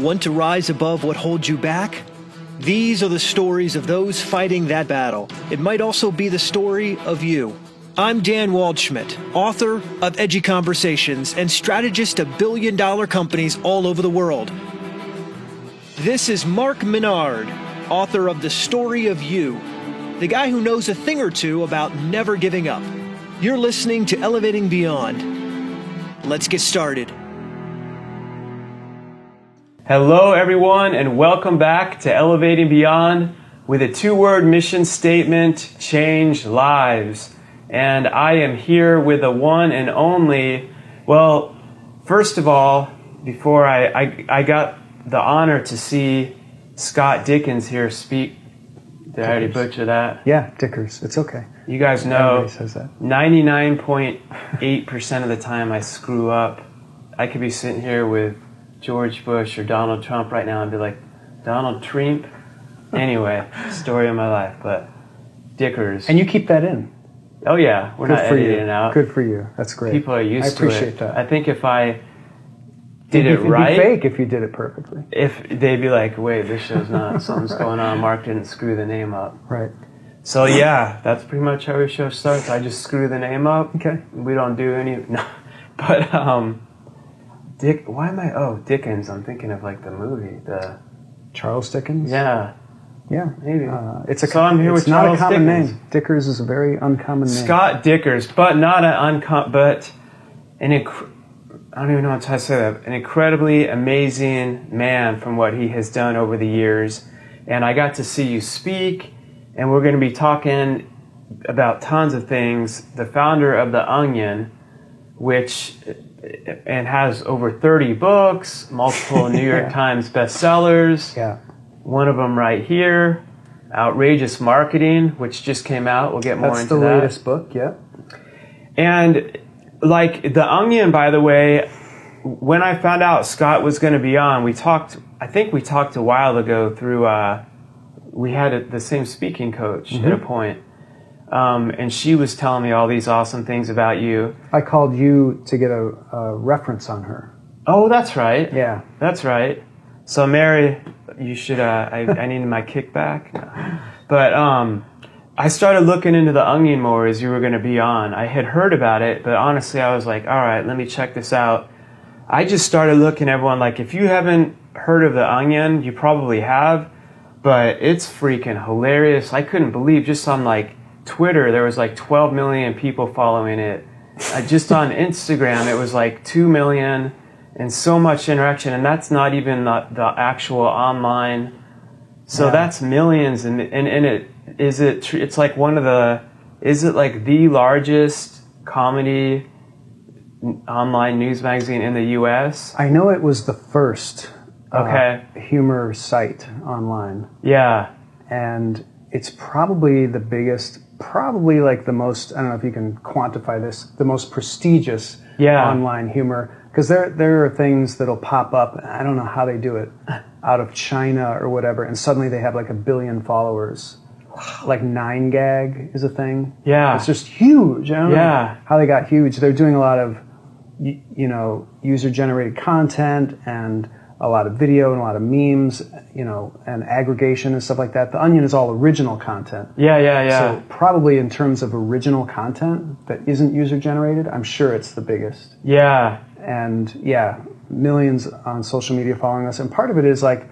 Want to rise above what holds you back? These are the stories of those fighting that battle. It might also be the story of you. I'm Dan Waldschmidt, author of Edgy Conversations and strategist of billion-dollar companies all over the world. This is Mark Minard, author of The Story of You, the guy who knows a thing or two about never giving up. You're listening to Elevating Beyond. Let's get started. Hello, everyone, and welcome back to Elevating Beyond with a two-word mission statement, change lives. And I am here with the one and only, well, first of all, before I got the honor to see Scott Dickens here speak. Did I already butcher that? Yeah, Dickers. It's okay. You guys know, everybody says that. 99.8% of the time I screw up. I could be sitting here with George Bush or Donald Trump right now and be like, Donald Trump? Anyway, story of my life, but Dickers. And you keep that in. Oh yeah, we're not editing it out. Good for you. That's great. People are used to it. I appreciate that. I think if I did it right, it'd be fake if you did it perfectly. If they'd be like, wait, this show's not, something's going on. Mark didn't screw the name up. Right. So yeah, that's pretty much how our show starts. I just screw the name up. Okay. We don't do any, no. But Dickens. I'm thinking of like the movie, the Charles Dickens. Yeah. Yeah, maybe. I'm here with Charles Charles not a common Dickens. name. Dickers is a very uncommon name. Scott Dickers, but not I don't even know how to say that. An incredibly amazing man from what he has done over the years. And I got to see you speak, and we're going to be talking about tons of things. The founder of The Onion, which and has over 30 books, multiple New York Times bestsellers. Yeah. One of them right here, Outrageous Marketing, which just came out. We'll get more into that. That's the latest book, yeah. And like The Onion, by the way, when I found out Scott was going to be on, I think we talked a while ago through, we had the same speaking coach at a point. And she was telling me all these awesome things about you. I called you to get a reference on her. Oh, that's right. Yeah. That's right. So Mary, you should, I needed my kickback. But I started looking into The Onion more as you were going to be on. I had heard about it, but honestly I was like, all right, let me check this out. I just started looking at everyone, like if you haven't heard of The Onion, you probably have, but it's freaking hilarious. I couldn't believe just on like Twitter, there was like 12 million people following it. Just on Instagram, it was like 2 million. And so much interaction, and that's not even the actual online. So that's millions, and it's like is it like the largest comedy online news magazine in the U.S.? I know it was the first humor site online. Yeah. And it's probably the biggest, probably like the most, I don't know if you can quantify this, the most prestigious online humor. Because there are things that'll pop up, and I don't know how they do it, out of China or whatever, and suddenly they have like 1 billion followers. Like 9gag is a thing. Yeah. It's just huge. I don't know how they got huge. They're doing a lot of, user-generated content and a lot of video and a lot of memes, and aggregation and stuff like that. The Onion is all original content. Yeah. So probably in terms of original content that isn't user-generated, I'm sure it's the biggest. Yeah. And millions on social media following us. And part of it is like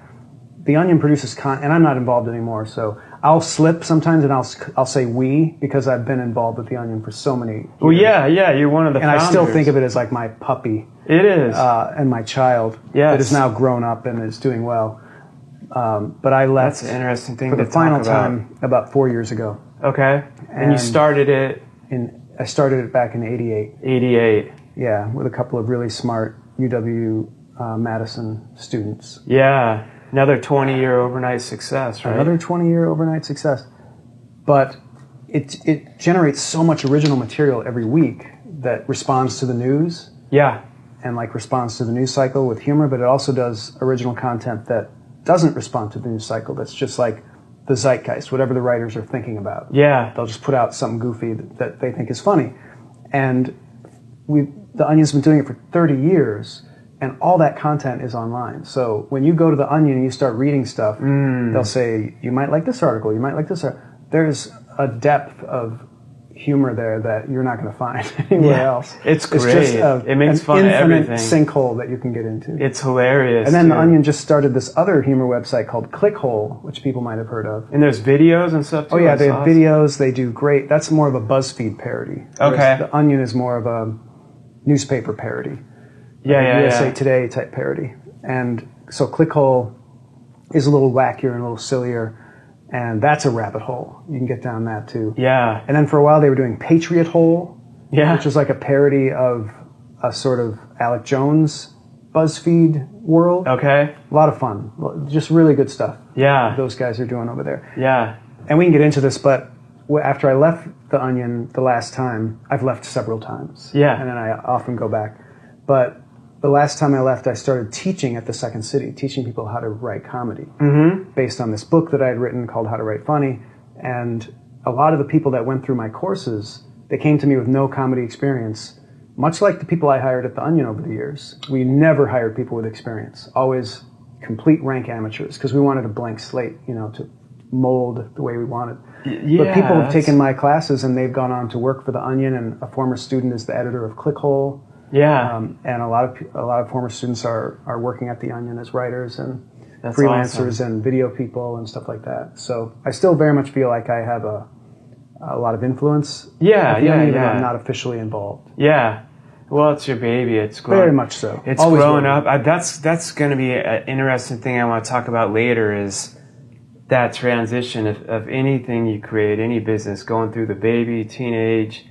The Onion produces content, and I'm not involved anymore, so I'll slip sometimes and I'll say we, because I've been involved with The Onion for so many years. Well, yeah, you're one of the founders. And I still think of it as like my puppy. It is. And my child that is now grown up and is doing well. But I left That's an interesting thing for to the final talk about. time about 4 years ago. Okay. And you started it? I started it back in 88. 88. Yeah, with a couple of really smart UW Madison students. Yeah, another 20-year overnight success, right? Another 20-year overnight success. But it generates so much original material every week that responds to the news. Yeah. And like responds to the news cycle with humor, but it also does original content that doesn't respond to the news cycle. That's just like the zeitgeist, whatever the writers are thinking about. Yeah. They'll just put out something goofy that they think is funny. And The Onion's been doing it for 30 years, And all that content is online. So when you go to the Onion and you start reading stuff, they'll say, you might like this article, you might like this article. There's a depth of humor there that you're not going to find anywhere else. It's great. It makes fun of everything. Sinkhole that you can get into. It's hilarious. And then the Onion just started this other humor website called Clickhole, which people might have heard of. And there's videos and stuff too. Oh yeah, they have videos. They do great. That's more of a BuzzFeed parody. Okay. The Onion is more of a newspaper parody. USA Today type parody. And so Clickhole is a little wackier and a little sillier. And that's a rabbit hole. You can get down that too. Yeah. And then for a while they were doing Patriot Hole, yeah, which was like a parody of a sort of Alec Jones BuzzFeed world. Okay. A lot of fun. Just really good stuff. Yeah. Those guys are doing over there. Yeah. And we can get into this, but after I left the Onion the last time, I've left several times. Yeah. And then I often go back. But the last time I left, I started teaching at the Second City, teaching people how to write comedy based on this book that I had written called How to Write Funny. And a lot of the people that went through my courses, they came to me with no comedy experience, much like the people I hired at the Onion over the years. We never hired people with experience, always complete rank amateurs, because we wanted a blank slate, to mold the way we wanted. Yeah, but people have taken my classes and they've gone on to work for the Onion, and a former student is the editor of Clickhole. Yeah, and a lot of former students are working at the Onion as writers and That's freelancers awesome. and video people and stuff like that. So I still very much feel like I have a lot of influence. Yeah, at the Onion, even though yeah. I'm not officially involved. Yeah. Well, it's your baby. It's grown. Very much so. It's Always grown will. up. That's going to be an interesting thing I want to talk about later. Is that transition of anything you create, any business, going through the baby, teenage,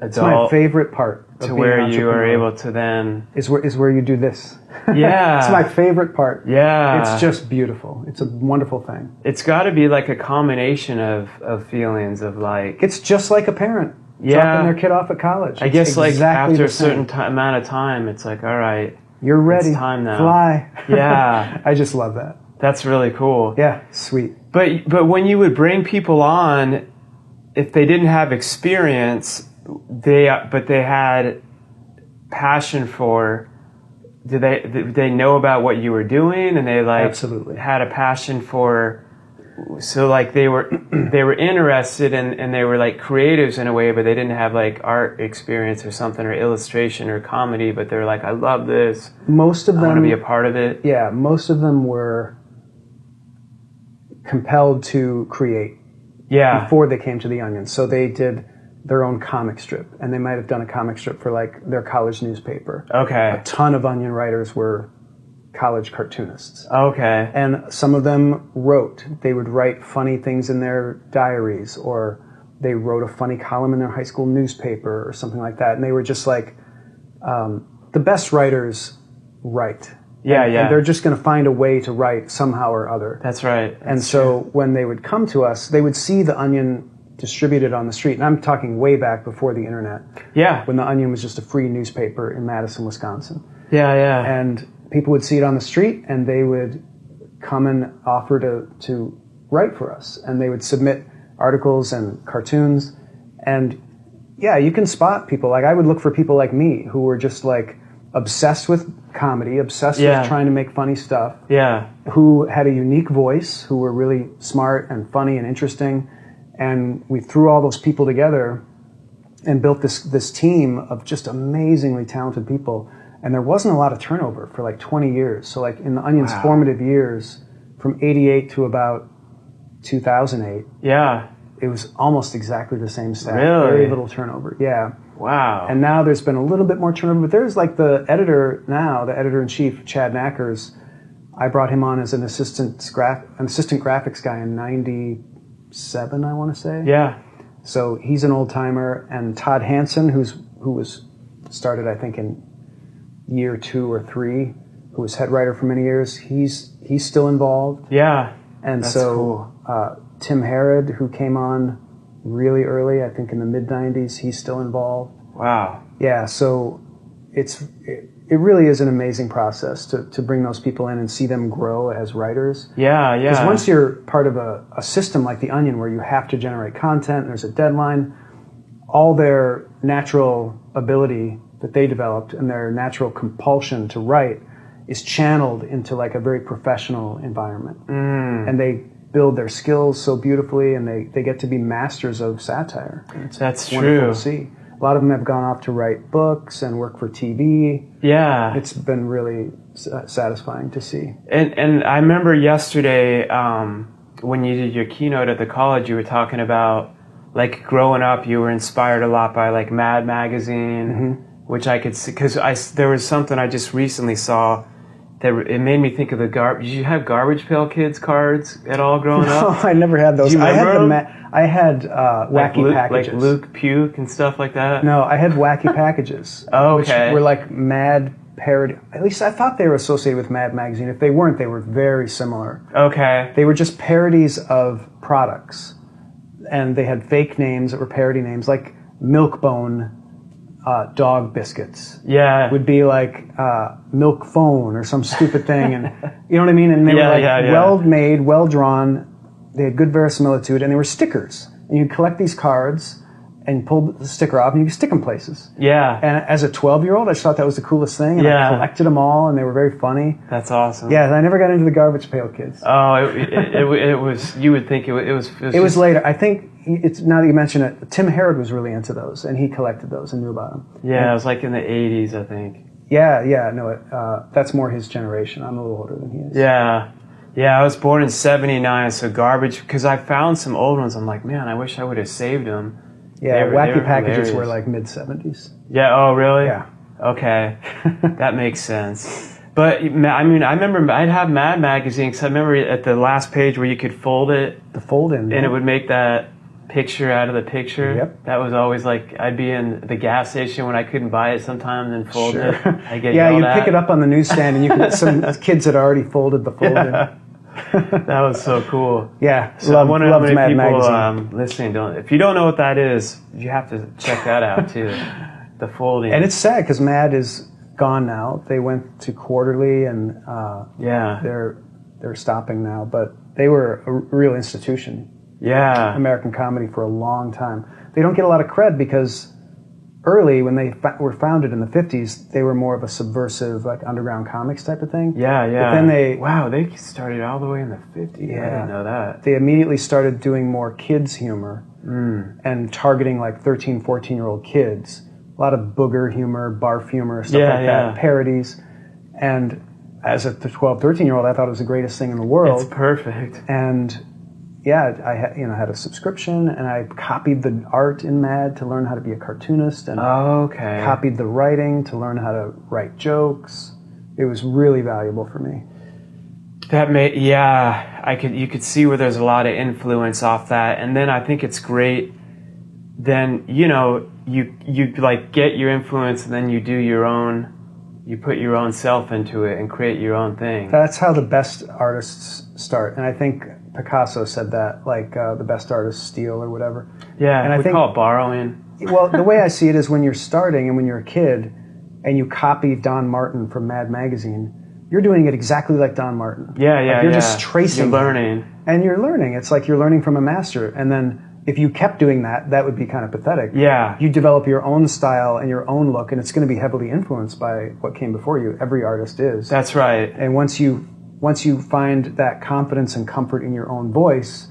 adult, It's my favorite part. To where you are able to then is where you do this. Yeah. It's my favorite part. Yeah. It's just beautiful. It's a wonderful thing. It's got to be like a combination of feelings of like. It's just like a parent dropping their kid off at college. I guess it's like exactly after a the same. certain amount of time, it's like, all right, you're ready. It's time now. Fly. Yeah. I just love that. That's really cool. Yeah, sweet. But when you would bring people on, if they didn't have experience, they had passion for. Did they know about what you were doing, and they like Absolutely. had a passion for. So like they were interested and they were like creatives in a way, but they didn't have like art experience or something, or illustration or comedy. But they're like, I love this. Most of them I want to be a part of it. Yeah, most of them were compelled to create before they came to the Onion. So they did their own comic strip, and they might have done a comic strip for like their college newspaper. Okay. A ton of Onion writers were college cartoonists. Okay. And some of them wrote. They would write funny things in their diaries, or they wrote a funny column in their high school newspaper or something like that. And they were just like, the best writers write. Yeah, And they're just going to find a way to write somehow or other. That's right. And so when they would come to us, they would see the Onion distributed on the street. And I'm talking way back before the internet. Yeah. When the Onion was just a free newspaper in Madison, Wisconsin. Yeah. And people would see it on the street, and they would come and offer to write for us. And they would submit articles and cartoons. And yeah, you can spot people. Like I would look for people like me who were just like obsessed with comedy, obsessed with trying to make funny stuff. Yeah. Who had a unique voice, who were really smart and funny and interesting. And we threw all those people together and built this team of just amazingly talented people. And there wasn't a lot of turnover for like 20 years. So like in the Onion's formative years, from 88 to about 2008, it was almost exactly the same staff. Really? Very little turnover. Yeah. Wow. And now there's been a little bit more turnover, but there's like the editor-in-chief, Chad Nackers. I brought him on as an assistant graphics guy in 97, I want to say. Yeah. So he's an old timer, and Todd Hansen, who was started I think in year 2 or 3, who was head writer for many years. He's still involved. Yeah. And that's so cool. Tim Harrod, who came on really early, I think in the mid-90s, he's still involved. Wow. Yeah, so it really is an amazing process to bring those people in and see them grow as writers. Yeah. Because once you're part of a system like the Onion where you have to generate content, there's a deadline, all their natural ability that they developed and their natural compulsion to write is channeled into like a very professional environment. And they build their skills so beautifully, and they get to be masters of satire. That's wonderful true. to see. A lot of them have gone off to write books and work for TV. Yeah. It's been really satisfying to see. And I remember yesterday when you did your keynote at the college, you were talking about like growing up, you were inspired a lot by like Mad Magazine, which I could see, because there was something I just recently saw that it made me think of the Did you have Garbage Pail Kids cards at all growing up? No, I never had those. Do you remember I had wacky packages. Like Luke Puke and stuff like that? No, I had wacky packages. Okay. Which were like Mad parody. At least I thought they were associated with Mad Magazine. If they weren't, they were very similar. Okay. They were just parodies of products. And they had fake names that were parody names, like Milkbone dog biscuits. Yeah. Would be like Milk Phone or some stupid thing. And you know what I mean? And they were like well made, well drawn. They had good verisimilitude, and they were stickers. And you'd collect these cards and pull the sticker off, and you could stick them places. Yeah. And as a 12-year-old, I just thought that was the coolest thing. And I collected them all, and they were very funny. That's awesome. Yeah, and I never got into the Garbage Pail Kids. Oh, it was. You would think it was. It was later. I think it's now that you mention it. Tim Herod was really into those, and he collected those and knew about them. Yeah, it was like in the '80s, I think. Yeah. No, that's more his generation. I'm a little older than he is. Yeah. Yeah, I was born in '79, so garbage. Because I found some old ones. I'm like, man, I wish I would have saved them. Yeah, wacky packages were like mid-'70s. Yeah. Oh, really? Yeah. Okay, that makes sense. But I mean, I remember I'd have Mad Magazine, because I remember at the last page where you could fold it. The fold-in. And it would make that picture out of the picture. Yep. That was always like, I'd be in the gas station when I couldn't buy it sometimes and fold it. I get yeah, yelled you'd at. pick it up on the newsstand, and you could some kids had already folded the fold-in. That was so cool. Yeah, so I wonder how many Mad people listening don't. If you don't know what that is, you have to check that out too. The folding. And it's sad because Mad is gone now. They went to quarterly, and they're stopping now. But they were a real institution. Yeah, American comedy for a long time. They don't get a lot of cred because early, when they were founded in the 50s, they were more of a subversive, like underground comics type of thing. Yeah. But then they started all the way in the 50s. Yeah. I didn't know that. They immediately started doing more kids humor and targeting like 13, 14-year-old kids. A lot of booger humor, barf humor, stuff like that, parodies. And as a 12, 13-year-old, I thought it was the greatest thing in the world. It's perfect. And yeah, I had a subscription, and I copied the art in Mad to learn how to be a cartoonist, and copied the writing to learn how to write jokes. It was really valuable for me. You could see where there's a lot of influence off that, and then I think it's great. Then you like get your influence, and then you do your own. You put your own self into it and create your own thing. That's how the best artists start, and I think Picasso said that, like the best artists steal or whatever. Yeah, and I think call it borrowing. Well, the way I see it is when you're starting and when you're a kid and you copy Don Martin from Mad Magazine, you're doing it exactly like Don Martin. Yeah. You're just tracing. You're learning. And you're learning. It's like you're learning from a master. And then if you kept doing that, that would be kind of pathetic. Yeah. You develop your own style and your own look, and it's going to be heavily influenced by what came before you. Every artist is. That's right. And once you find that confidence and comfort in your own voice,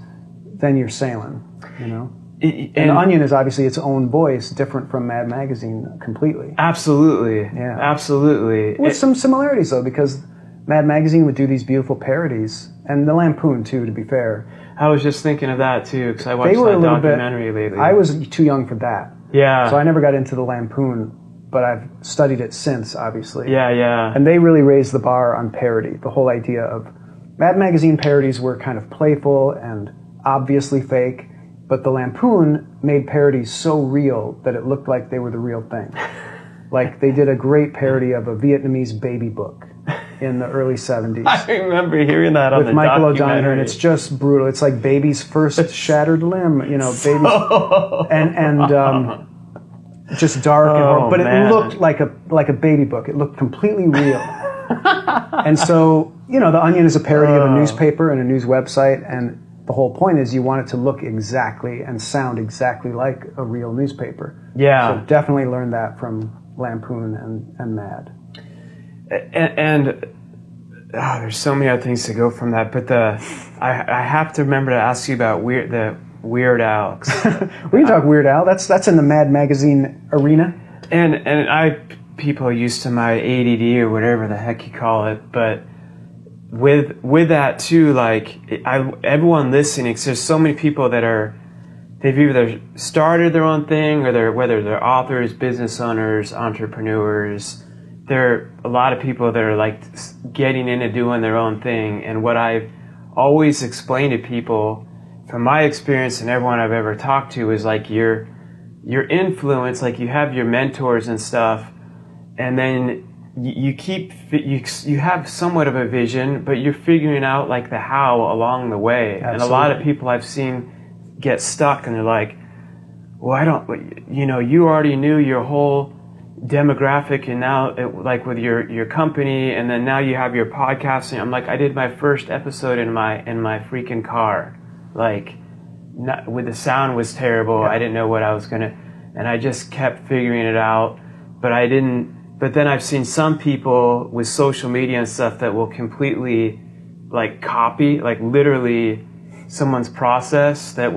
then you're sailing, you know? And The Onion is obviously its own voice, different from Mad Magazine completely. Absolutely. Yeah. Absolutely. With some similarities, though, because Mad Magazine would do these beautiful parodies, and the Lampoon, too, to be fair. I was just thinking of that, too, because I watched that documentary lately. I was too young for that. Yeah. So I never got into the Lampoon, but I've studied it since, obviously. Yeah. And they really raised the bar on parody. The whole idea of Mad Magazine parodies were kind of playful and obviously fake, but the Lampoon made parodies so real that it looked like they were the real thing. Like, they did a great parody of a Vietnamese baby book in the early 70s. I remember hearing that on the with Michael documentary. O'Donoghue, and it's just brutal. It's like baby's first shattered limb, baby's and just dark and horrible. But it looked like a baby book. It looked completely real. And so, The Onion is a parody of a newspaper and a news website, and the whole point is you want it to look exactly and sound exactly like a real newspaper. Yeah. So definitely learned that from Lampoon and Mad. And there's so many other things to go from that, but I have to remember to ask you about the Weird Al. We can talk Weird Al. That's in the Mad magazine arena. And people are used to my ADD or whatever the heck you call it, but with that too, like everyone listening, because there's so many people that they've either started their own thing, or whether they're authors, business owners, entrepreneurs. There are a lot of people that are like getting into doing their own thing. And what I've always explained to people from my experience and everyone I've ever talked to is like your influence, like you have your mentors and stuff, and then you have somewhat of a vision, but you're figuring out like the how along the way. Absolutely. And a lot of people I've seen get stuck and they're like, well, you already knew your whole demographic, and now like with your company, and then now you have your podcast. And I'm like, I did my first episode in my freaking car, like with the sound was terrible. Yeah. I didn't know what I was gonna, and I just kept figuring it out, but then I've seen some people with social media and stuff that will completely like copy, like literally someone's process that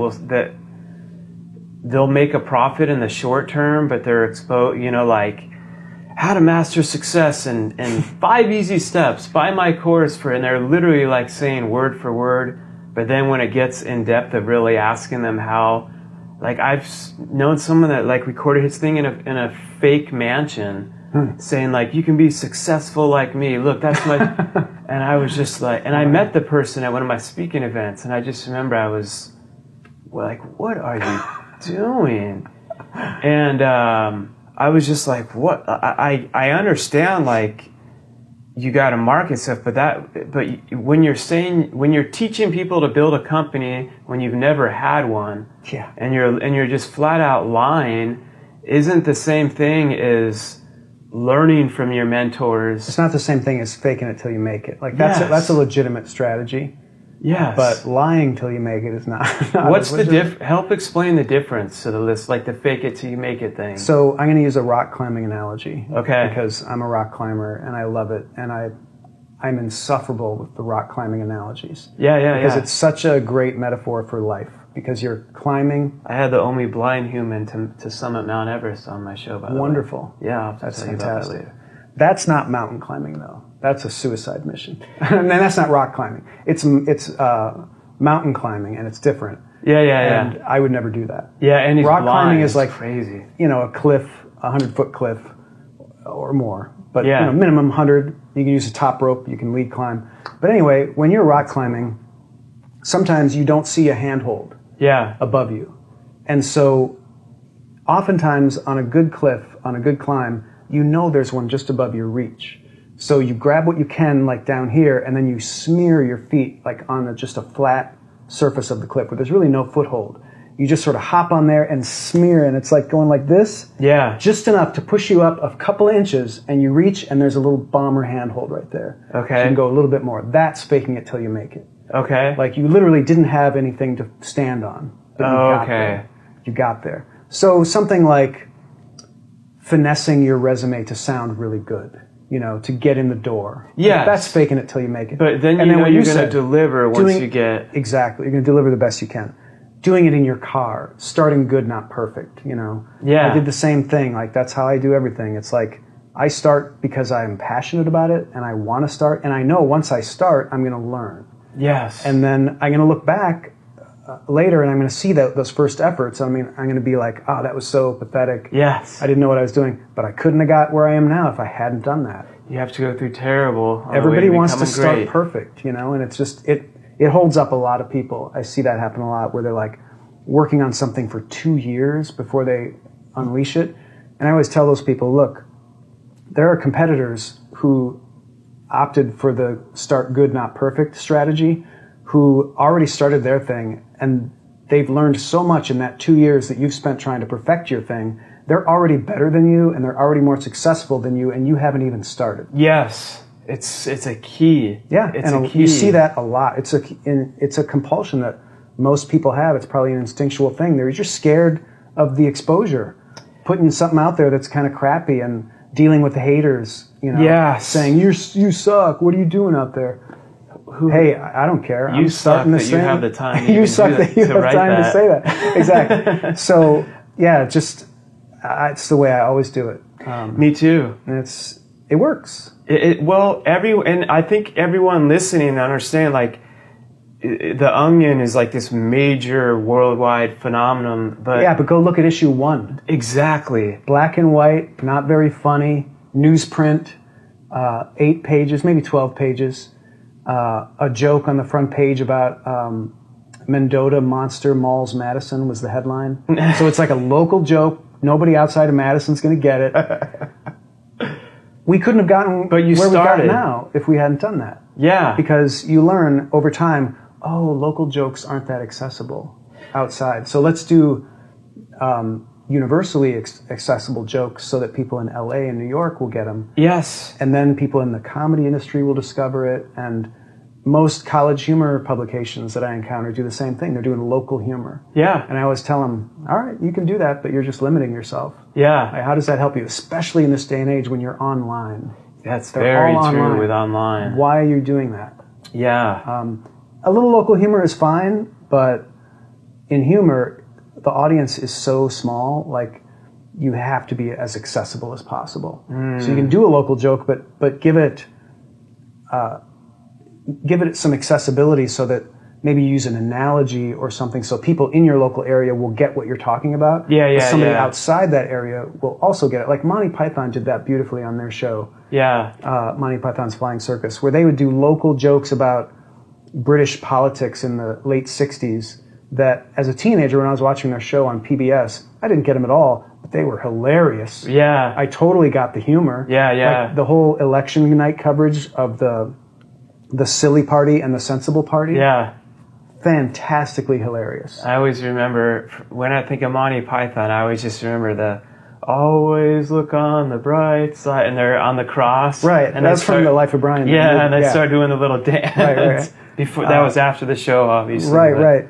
they'll make a profit in the short term, but they're exposed, like how to master success and 5 easy steps, buy my course and they're literally like saying word for word. But then when it gets in depth of really asking them how, like I've known someone that like recorded his thing in a fake mansion, saying like, you can be successful like me. Look, that's my, and I was just like, and I met the person at one of my speaking events, and I just remember I was like, what are you doing? And I was just like, what? I understand like you got to market stuff, but when you're teaching people to build a company when you've never had one, yeah, and you're just flat out lying, isn't the same thing as learning from your mentors. It's not the same thing as faking it till you make it. Like that's a legitimate strategy. Yes. But lying till you make it is not. What's the help explain the difference to the list, like the fake it till you make it thing? So I'm going to use a rock climbing analogy. Okay. Because I'm a rock climber and I love it, and I'm insufferable with the rock climbing analogies. Yeah. Because it's such a great metaphor for life. Because you're climbing. I had the only blind human to summit Mount Everest on my show, by the way. Wonderful. Yeah, that's fantastic. That's not mountain climbing, though. That's a suicide mission. And that's not rock climbing. It's mountain climbing, and it's different. Yeah. And I would never do that. Yeah, and rock climbing is like crazy. A cliff, 100-foot cliff or more. But minimum 100. You can use a top rope. You can lead climb. But anyway, when you're rock climbing, sometimes you don't see a handhold. Yeah. Above you. And so oftentimes on a good cliff, on a good climb, there's one just above your reach. So you grab what you can like down here, and then you smear your feet like on just a flat surface of the cliff where there's really no foothold. You just sort of hop on there and smear, and it's like going like this. Yeah. Just enough to push you up a couple of inches, and you reach, and there's a little bomber handhold right there. Okay. So you can go a little bit more. That's faking it till you make it. Okay. Like you literally didn't have anything to stand on. But you got there. So something like finessing your resume to sound really good, to get in the door. Yeah. That's faking it till you make it. But then you're going to deliver once you get... Exactly. You're going to deliver the best you can. Doing it in your car, starting good, not perfect, Yeah. I did the same thing. Like that's how I do everything. It's like I start because I'm passionate about it and I want to start, and I know once I start, I'm going to learn. Yes. And then I'm going to look back later and I'm going to see those first efforts. I mean, I'm going to be like, oh, that was so pathetic. Yes. I didn't know what I was doing, but I couldn't have got where I am now if I hadn't done that. You have to go through terrible. Everybody wants to start perfect, and it's just, it holds up a lot of people. I see that happen a lot where they're like working on something for 2 years before they unleash it. And I always tell those people, look, there are competitors who opted for the start good, not perfect strategy, who already started their thing, and they've learned so much in that 2 years that you've spent trying to perfect your thing. They're already better than you, and they're already more successful than you, and you haven't even started. Yes, it's a key. Yeah, it's a key. You see that a lot. It's a compulsion that most people have. It's probably an instinctual thing. They're just scared of the exposure. putting something out there that's kind of crappy and dealing with the haters, you know, saying you suck. What are you doing out there? Hey, I don't care. You suck that you have the time. You suck that you have time to say that. Exactly. So yeah, just it's the way I always do it. Me too. And it works. And I think everyone listening understand, like, The Onion is like this major worldwide phenomenon, but go look at issue 1. Exactly. Black and white, not very funny, newsprint, 8 pages, maybe 12 pages, a joke on the front page about Mendota Monster Mauls Madison was the headline. So it's like a local joke. Nobody outside of Madison's going to get it. We couldn't have gotten where we've gotten now if we hadn't done that. Yeah. Because you learn over time, local jokes aren't that accessible outside. So let's do universally accessible jokes so that people in LA and New York will get them. Yes. And then people in the comedy industry will discover it. And most college humor publications that I encounter do the same thing. They're doing local humor. Yeah. And I always tell them, all right, you can do that, but you're just limiting yourself. Yeah. How does that help you? Especially in this day and age when you're online. That's very true with online. Why are you doing that? Yeah. A little local humor is fine, but in humor, the audience is so small, like you have to be as accessible as possible. So you can do a local joke, but give it some accessibility so that maybe you use an analogy or something so people in your local area will get what you're talking about. But somebody outside that area will also get it. Like Monty Python did that beautifully on their show. Yeah. Monty Python's Flying Circus, where they would do local jokes about British politics in the late 60s that as a teenager when I was watching their show on PBS, I didn't get them at all, but they were hilarious. Yeah. I totally got the humor. Yeah. Like the whole election night coverage of the silly party and the sensible party. Yeah. Fantastically hilarious. I always remember, when I think of Monty Python, I always just remember the always look on the bright side, and they're on the cross. Right, and that's from The Life of Brian. Yeah, and they start doing the little dance. Right. Before that was after the show, obviously. Right.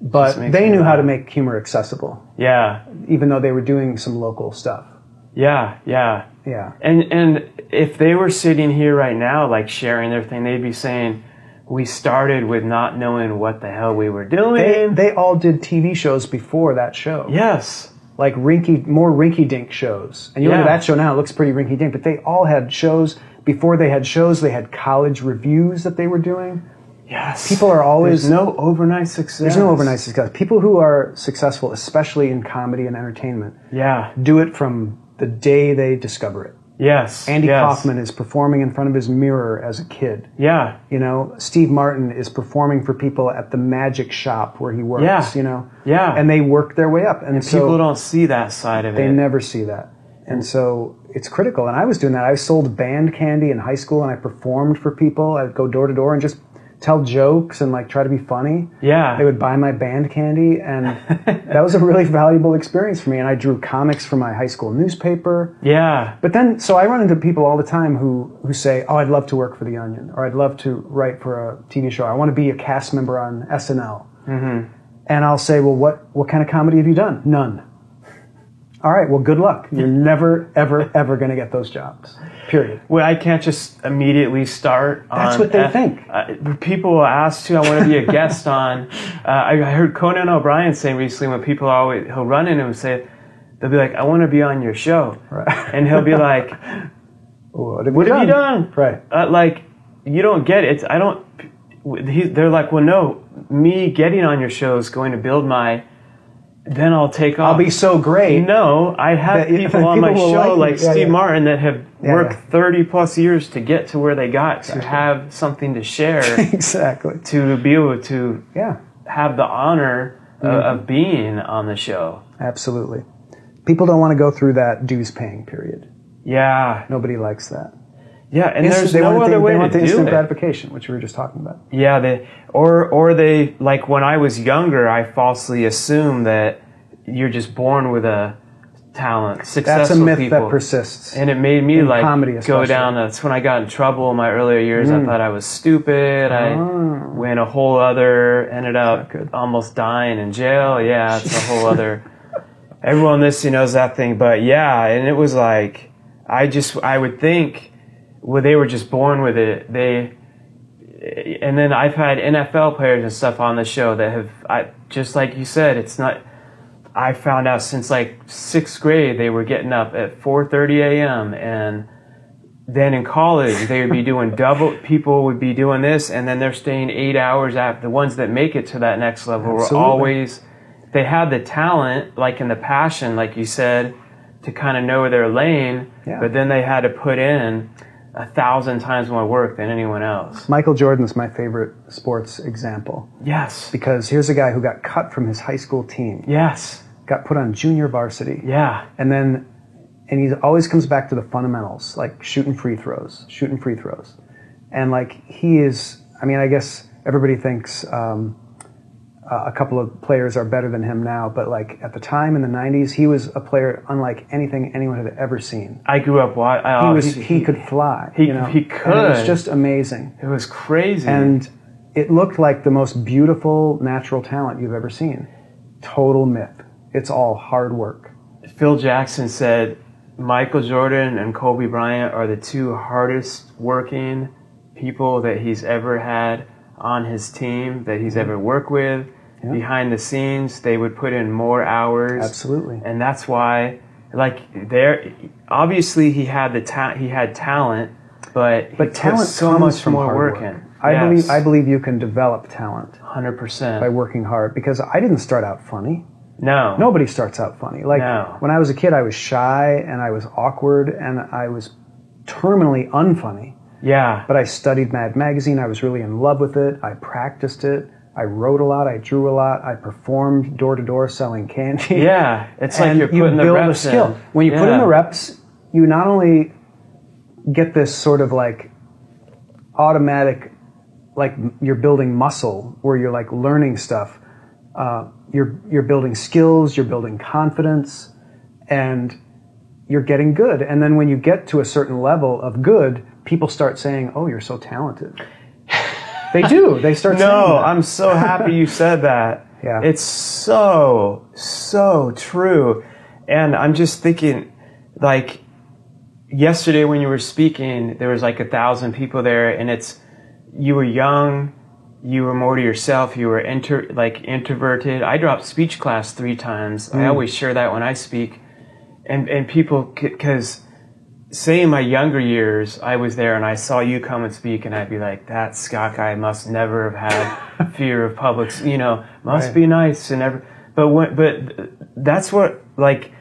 But they knew how to make humor accessible. Yeah. Even though they were doing some local stuff. Yeah. And if they were sitting here right now, like sharing their thing, they'd be saying, we started with not knowing what the hell we were doing. They all did TV shows before that show. Yes. Like more rinky-dink shows. And you look at that show now, it looks pretty rinky-dink, but they all had shows. Before they had shows, they had college reviews that they were doing. Yes. People are always... There's no overnight success. There's no overnight success. People who are successful, especially in comedy and entertainment, do it from the day they discover it. Yes. Andy Kaufman is performing in front of his mirror as a kid. Yeah. You know, Steve Martin is performing for people at the magic shop where he works, you know. Yeah. And they work their way up. And so people don't see that side of it. They never see that. And so it's critical. And I was doing that. I sold band candy in high school and I performed for people. I'd go door to door and just tell jokes and like try to be funny. Yeah. They would buy my band candy and that was a really valuable experience for me. And I drew comics for my high school newspaper. Yeah. But then, so I run into people all the time who say, oh, I'd love to work for The Onion, or I'd love to write for a TV show. I want to be a cast member on SNL. Mm-hmm. And I'll say, well, what kind of comedy have you done? None. All right, well, good luck. You're never, ever, ever going to get those jobs. Period. Well, I can't just immediately start on... That's what they think. People will ask, too, I want to be a guest on... I heard Conan O'Brien say recently when people he'll run into him and say, they'll be like, I want to be on your show. Right. And he'll be like, what have you done? Right. Like, you don't get it. They're like, well, no, me getting on your show is going to build my... Then I'll take off. I'll be so great. No, I have people on my show like Steve Martin that have worked 30 plus years to get to where they got, to have something to share. Exactly. To be able to have the honor of being on the show. Absolutely. People don't want to go through that dues paying period. Yeah. Nobody likes that. Yeah, and there's no other way to do it. They want the instant gratification, which we were just talking about. Yeah, they like when I was younger, I falsely assumed that you're just born with a talent. Successful That's a myth people. That persists. And it made me like comedy go down. That's when I got in trouble in my earlier years. I thought I was stupid. I went a whole other, ended up almost dying in jail. Yeah, it's a whole other. Everyone listening knows that thing. But yeah, and it was like, I would think, well, they were just born with it. And then I've had NFL players and stuff on the show that have, just like you said, it's not, I found out since like 6th grade, they were getting up at 4:30 a.m. And then in college, they would be doing people would be doing this, and then they're staying 8 hours after. The ones that make it to that next level were always, they had the talent, like in the passion, like you said, to kind of know their lane, but then they had to put in 1,000 times more work than anyone else. Michael Jordan's my favorite sports example. Yes. Because here's a guy who got cut from his high school team. Yes. Got put on junior varsity. Yeah. And he always comes back to the fundamentals, like shooting free throws. And like he is, I mean, I guess everybody thinks a couple of players are better than him now, but like at the time in the 90s, he was a player unlike anything anyone had ever seen. I grew up he could fly. He could. And it was just amazing. It was crazy. And it looked like the most beautiful natural talent you've ever seen. Total myth. It's all hard work. Phil Jackson said Michael Jordan and Kobe Bryant are the two hardest working people that he's ever had on his team, that he's ever worked with. Yeah. Behind the scenes, they would put in more hours. Absolutely. And that's why, like, obviously he had talent, but talent so much from more hard work in. I believe you can develop talent 100% by working hard, because I didn't start out funny. No. Nobody starts out funny. Like, when I was a kid, I was shy and I was awkward and I was terminally unfunny. Yeah. But I studied Mad Magazine. I was really in love with it. I practiced it. I wrote a lot. I drew a lot. I performed door to door selling candy. Yeah. It's like you're putting the reps in. When you put in the reps, you not only get this sort of like automatic, like you're building muscle where you're like learning stuff. You're building skills, you're building confidence, and you're getting good. And then when you get to a certain level of good, people start saying, "Oh, you're so talented." They do. They start saying that. No, I'm so happy you said that. Yeah. It's so true. And I'm just thinking, like, yesterday when you were speaking, there was like 1,000 people there, and you were young, you were more to yourself, you were introverted. I dropped speech class 3 times. I always share that when I speak. And people, because say in my younger years, I was there and I saw you come and speak, and I'd be like, that Scott guy must never have had fear of public, must be nice and every. But that's what, like,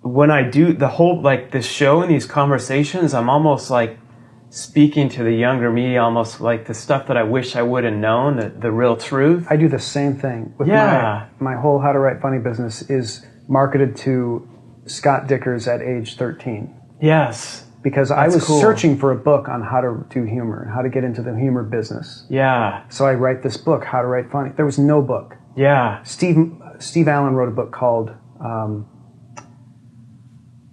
when I do the whole, like, this show and these conversations, I'm almost like speaking to the younger me, almost like the stuff that I wish I would have known, the real truth. I do the same thing with my whole How to Write Funny business is marketed to Scott Dickers at age 13. Yes. Because I was searching for a book on how to do humor and how to get into the humor business. Yeah. So I write this book, How to Write Funny. There was no book. Yeah. Steve Allen wrote a book called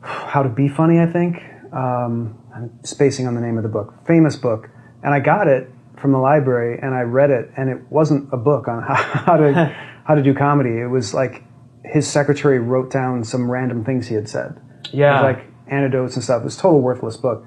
How to Be Funny, I think. I'm spacing on the name of the book. Famous book. And I got it from the library and I read it, and it wasn't a book on how to do comedy. It was like his secretary wrote down some random things he had said. Yeah. It was like anecdotes and stuff. It was a total worthless book.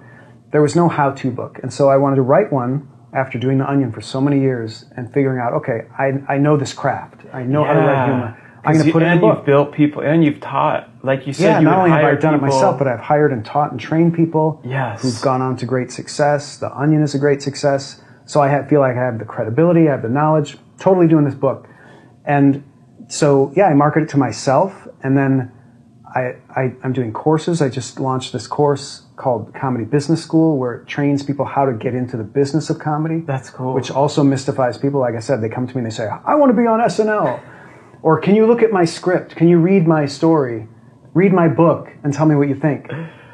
There was no how-to book. And so I wanted to write one after doing The Onion for so many years and figuring out, okay, I know this craft. I know how to write humor. I'm going to put it in a book. And you've built people, and you've taught, like you said, yeah, you not only have I done people. it myself, but I've hired and taught and trained people who've gone on to great success. The Onion is a great success. So I feel like I have the credibility, I have the knowledge, totally doing this book. And so, I market it to myself, and then I'm doing courses. I just launched this course called Comedy Business School, where it trains people how to get into the business of comedy. That's cool. Which also mystifies people. Like I said, they come to me and they say, I want to be on SNL. Or can you look at my script? Can you read my story? Read my book and tell me what you think.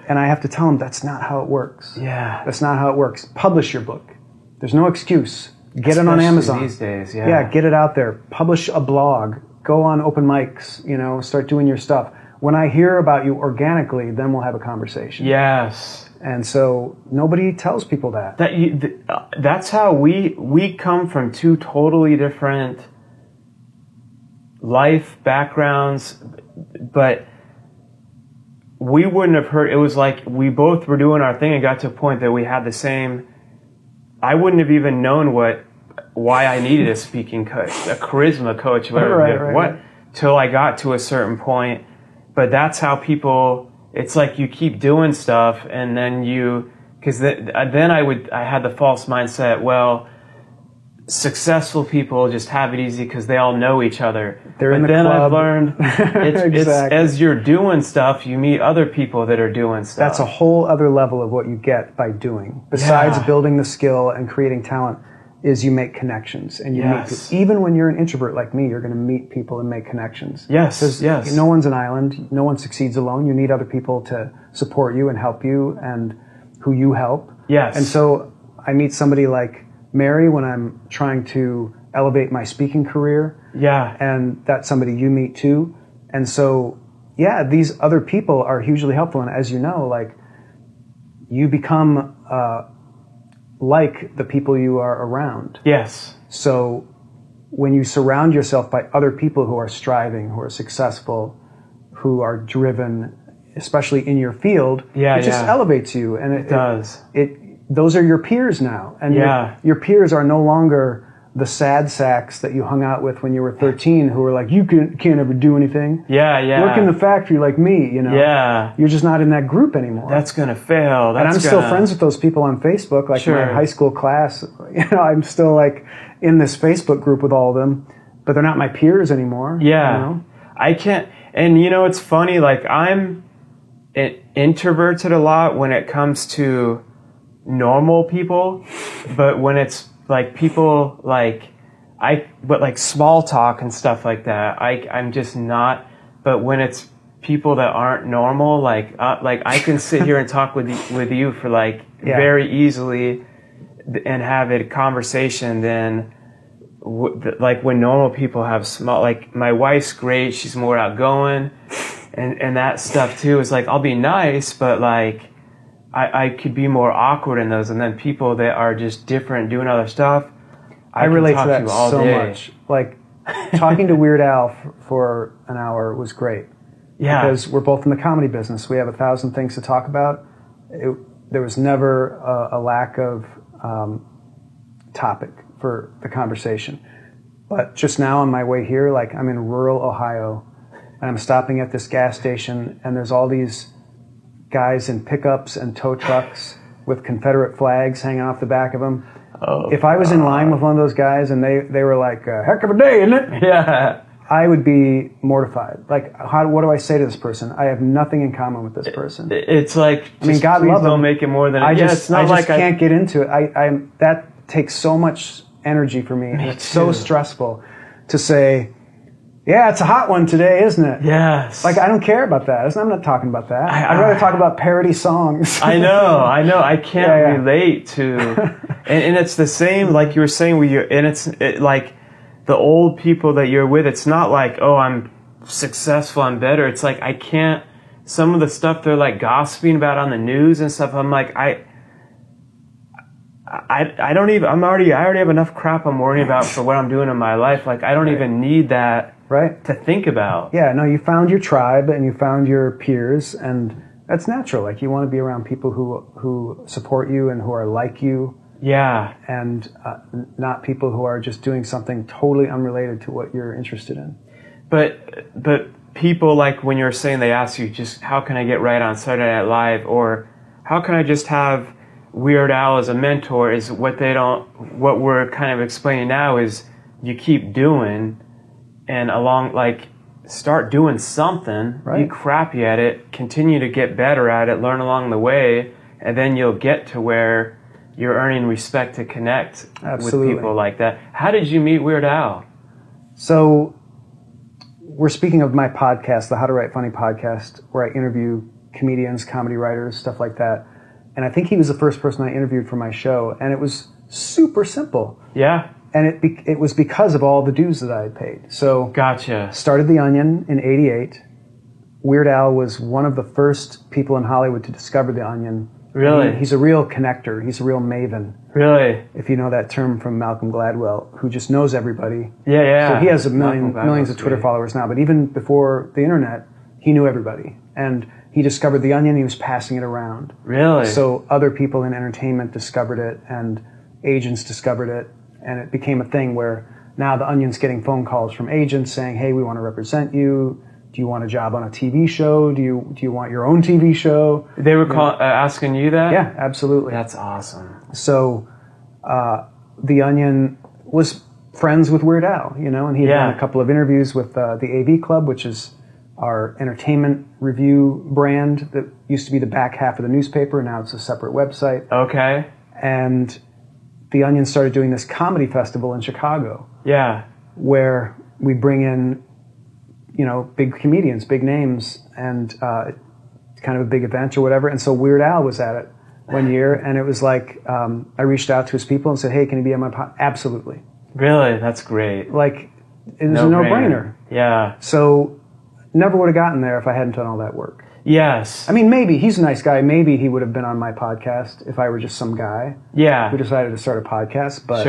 And I have to tell them that's not how it works. Yeah. That's not how it works. Publish your book. There's no excuse. Get it on Amazon. These days, yeah. Yeah, get it out there. Publish a blog. Go on open mics, start doing your stuff. When I hear about you organically, then we'll have a conversation. Yes. And so nobody tells people that. That's how we come from two totally different life backgrounds, but we wouldn't have heard. It was like we both were doing our thing and got to a point that we had the same. I wouldn't have even known why I needed a speaking coach, a charisma coach, whatever. Till I got to a certain point. But that's how people. It's like you keep doing stuff, and then because then I had the false mindset. Well, successful people just have it easy because they all know each other. They're in the club. I've learned it's as you're doing stuff, you meet other people that are doing stuff. That's a whole other level of what you get by doing. Besides building the skill and creating talent, is you make connections and you meet people. Even when you're an introvert like me, you're going to meet people and make connections. Yes. No one's an island. No one succeeds alone. You need other people to support you and help you and who you help. Yes. And so I meet somebody like Mary when I'm trying to elevate my speaking career. Yeah. And that's somebody you meet too. And so, these other people are hugely helpful. And as you know, like, you become like the people you are around. Yes. So when you surround yourself by other people who are striving, who are successful, who are driven, especially in your field, it just elevates you. And it does. Those are your peers now. And your peers are no longer the sad sacks that you hung out with when you were 13 who were like, you can't ever do anything. Work in the factory like me, you know. You're just not in that group anymore. That's going to fail. And I'm still friends with those people on Facebook, like my high school class. You know, I'm still like in this Facebook group with all of them, but they're not my peers anymore. Yeah. You know? I can't, and you know, it's funny, like I'm introverted a lot when it comes to normal people, but when it's like people but like small talk and stuff like that, I'm just not. But when it's people that aren't normal, like I can sit here and talk with you for very easily and have a conversation. Then like when normal people have small, like my wife's great, she's more outgoing, and that stuff too is like I'll be nice, but like I could be more awkward in those, and then people that are just different doing other stuff, I relate to that so much. Like talking to Weird Al for an hour was great. Yeah, because we're both in the comedy business. We have 1,000 things to talk about. There was never a lack of topic for the conversation. But just now on my way here, like I'm in rural Ohio, and I'm stopping at this gas station, and there's all these guys in pickups and tow trucks with Confederate flags hanging off the back of them. Oh, if I was in line with one of those guys and they were like, heck of a day, isn't it? Yeah. I would be mortified. Like, what do I say to this person? I have nothing in common with this person. It's like, I mean, God love them. Don't make it more than I just can't get into it. That takes so much energy for me. And it's so stressful to say, yeah, it's a hot one today, isn't it? Yes. Like, I don't care about that. I'm not talking about that. I'd rather talk about parody songs. I know. I can't relate to... and it's the same, like you were saying, and it's like the old people that you're with, it's not like, oh, I'm successful, I'm better. It's like, I can't... Some of the stuff they're like gossiping about on the news and stuff, I'm like, I don't even... I already have enough crap I'm worrying about for what I'm doing in my life. Like, I don't even need that... Right. To think about. Yeah, no, you found your tribe and you found your peers, and that's natural. Like, you want to be around people who support you and who are like you. Yeah. And not people who are just doing something totally unrelated to what you're interested in. But people, like when you're saying, they ask you just, how can I get right on Saturday Night Live, or how can I just have Weird Al as a mentor, is what we're kind of explaining now is you keep doing. And start doing something, be crappy at it, continue to get better at it, learn along the way, and then you'll get to where you're earning respect to connect with people like that. How did you meet Weird Al? So, we're speaking of my podcast, the How to Write Funny podcast, where I interview comedians, comedy writers, stuff like that. And I think he was the first person I interviewed for my show, and it was super simple. Yeah. And it was because of all the dues that I had paid. So, gotcha. Started The Onion in '88. Weird Al was one of the first people in Hollywood to discover The Onion Really? He's a real connector. He's a real maven. Really? If you know that term from Malcolm Gladwell, who just knows everybody. Yeah. So he has millions of Twitter followers now, but even before the internet, he knew everybody. And he discovered The Onion, he was passing it around. Really? So other people in entertainment discovered it, and agents discovered it, and it became a thing where now The Onion's getting phone calls from agents saying, hey, we want to represent you. Do you want a job on a TV show? Do you want your own TV show? They were asking you that? Yeah, absolutely. That's awesome. So The Onion was friends with Weird Al, and he'd done a couple of interviews with the AV Club, which is our entertainment review brand that used to be the back half of the newspaper. Now it's a separate website. Okay. And The Onion started doing this comedy festival in Chicago. Yeah. Where we bring in big comedians, big names, and kind of a big event or whatever. And so Weird Al was at it one year, and it was like, I reached out to his people and said, hey, can you be on my podcast? Absolutely. Really? That's great. Like, it was a no-brainer. Yeah. So, never would have gotten there if I hadn't done all that work. Yes. I mean, maybe, he's a nice guy, maybe he would have been on my podcast if I were just some guy who decided to start a podcast, but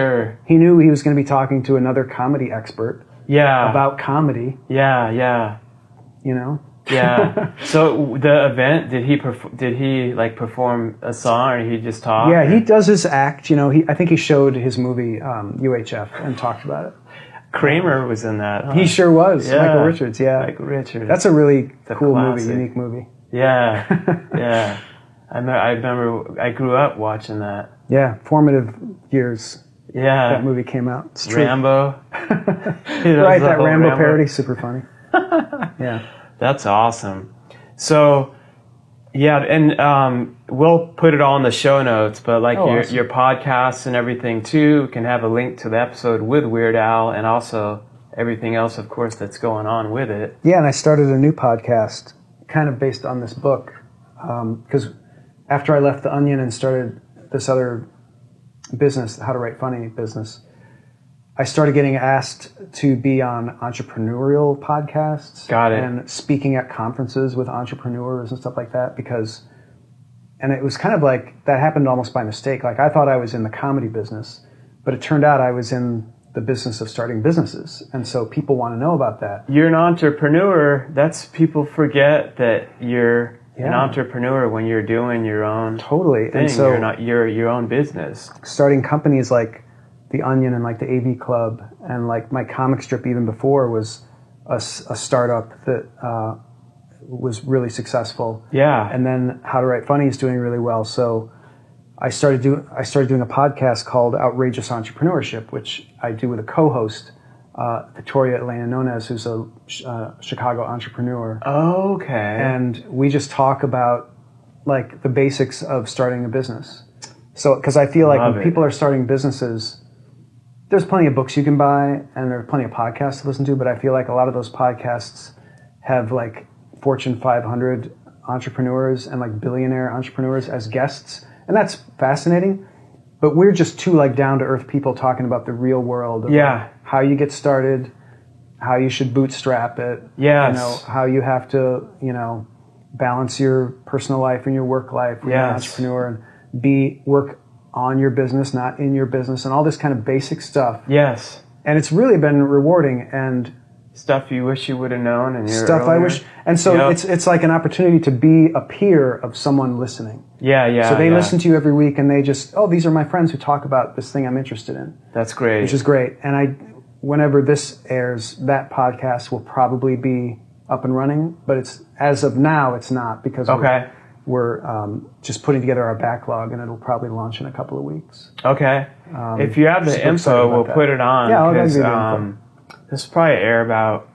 he knew he was going to be talking to another comedy expert. Yeah. About comedy. Yeah. Yeah. So the event, did he perform a song, or he just talk? Yeah, he does his act. I think he showed his movie UHF and talked about it. Kramer was in that. Huh? He sure was. Yeah. Michael Richards. Yeah. Michael Richards. That's a really cool classic movie, unique movie. Yeah. Yeah. I remember I grew up watching that. Yeah, formative years. Yeah. That movie came out. It's true. Rambo. Right, that Rambo parody, super funny. Yeah. That's awesome. So, yeah, and we'll put it all in the show notes, but awesome. Your podcasts and everything too can have a link to the episode with Weird Al, and also everything else, of course, that's going on with it. Yeah, and I started a new podcast kind of based on this book, because after I left The Onion and started this other business, How to Write Funny business, I started getting asked to be on entrepreneurial podcasts. Got it. And speaking at conferences with entrepreneurs and stuff like that, and it was kind of like, that happened almost by mistake. Like, I thought I was in the comedy business, but it turned out I was in the business of starting businesses. And so people want to know about that. You're an entrepreneur. People forget that you're an entrepreneur when you're doing your own thing. And so you're not your own business. Starting companies like The Onion and like the AV Club, and like my comic strip even before was a startup that was really successful. Yeah. And then How to Write Funny is doing really well. So I started doing a podcast called Outrageous Entrepreneurship, which I do with a co-host, Victoria Elena Nunez, who's a Chicago entrepreneur. Okay. And we just talk about like the basics of starting a business. So, because I feel like when people are starting businesses, there's plenty of books you can buy and there are plenty of podcasts to listen to, but I feel like a lot of those podcasts have like Fortune 500 entrepreneurs and like billionaire entrepreneurs as guests, and that's fascinating. But we're just two like down to earth people talking about the real world of like, how you get started, how you should bootstrap it, how you have to, balance your personal life and your work life when you're an entrepreneur, and work on your business, not in your business, and all this kind of basic stuff. Yes. And it's really been rewarding, and stuff you wish you would have known, and stuff I wish. And so it's like an opportunity to be a peer of someone listening. Yeah. So they listen to you every week, and they just, these are my friends who talk about this thing I'm interested in. That's great. Which is great. And whenever this airs, that podcast will probably be up and running, but as of now, it's not, because we're just putting together our backlog, and it'll probably launch in a couple of weeks. Okay. If you have the info, we'll put it on. Yeah, I'll give you the info. This will probably air about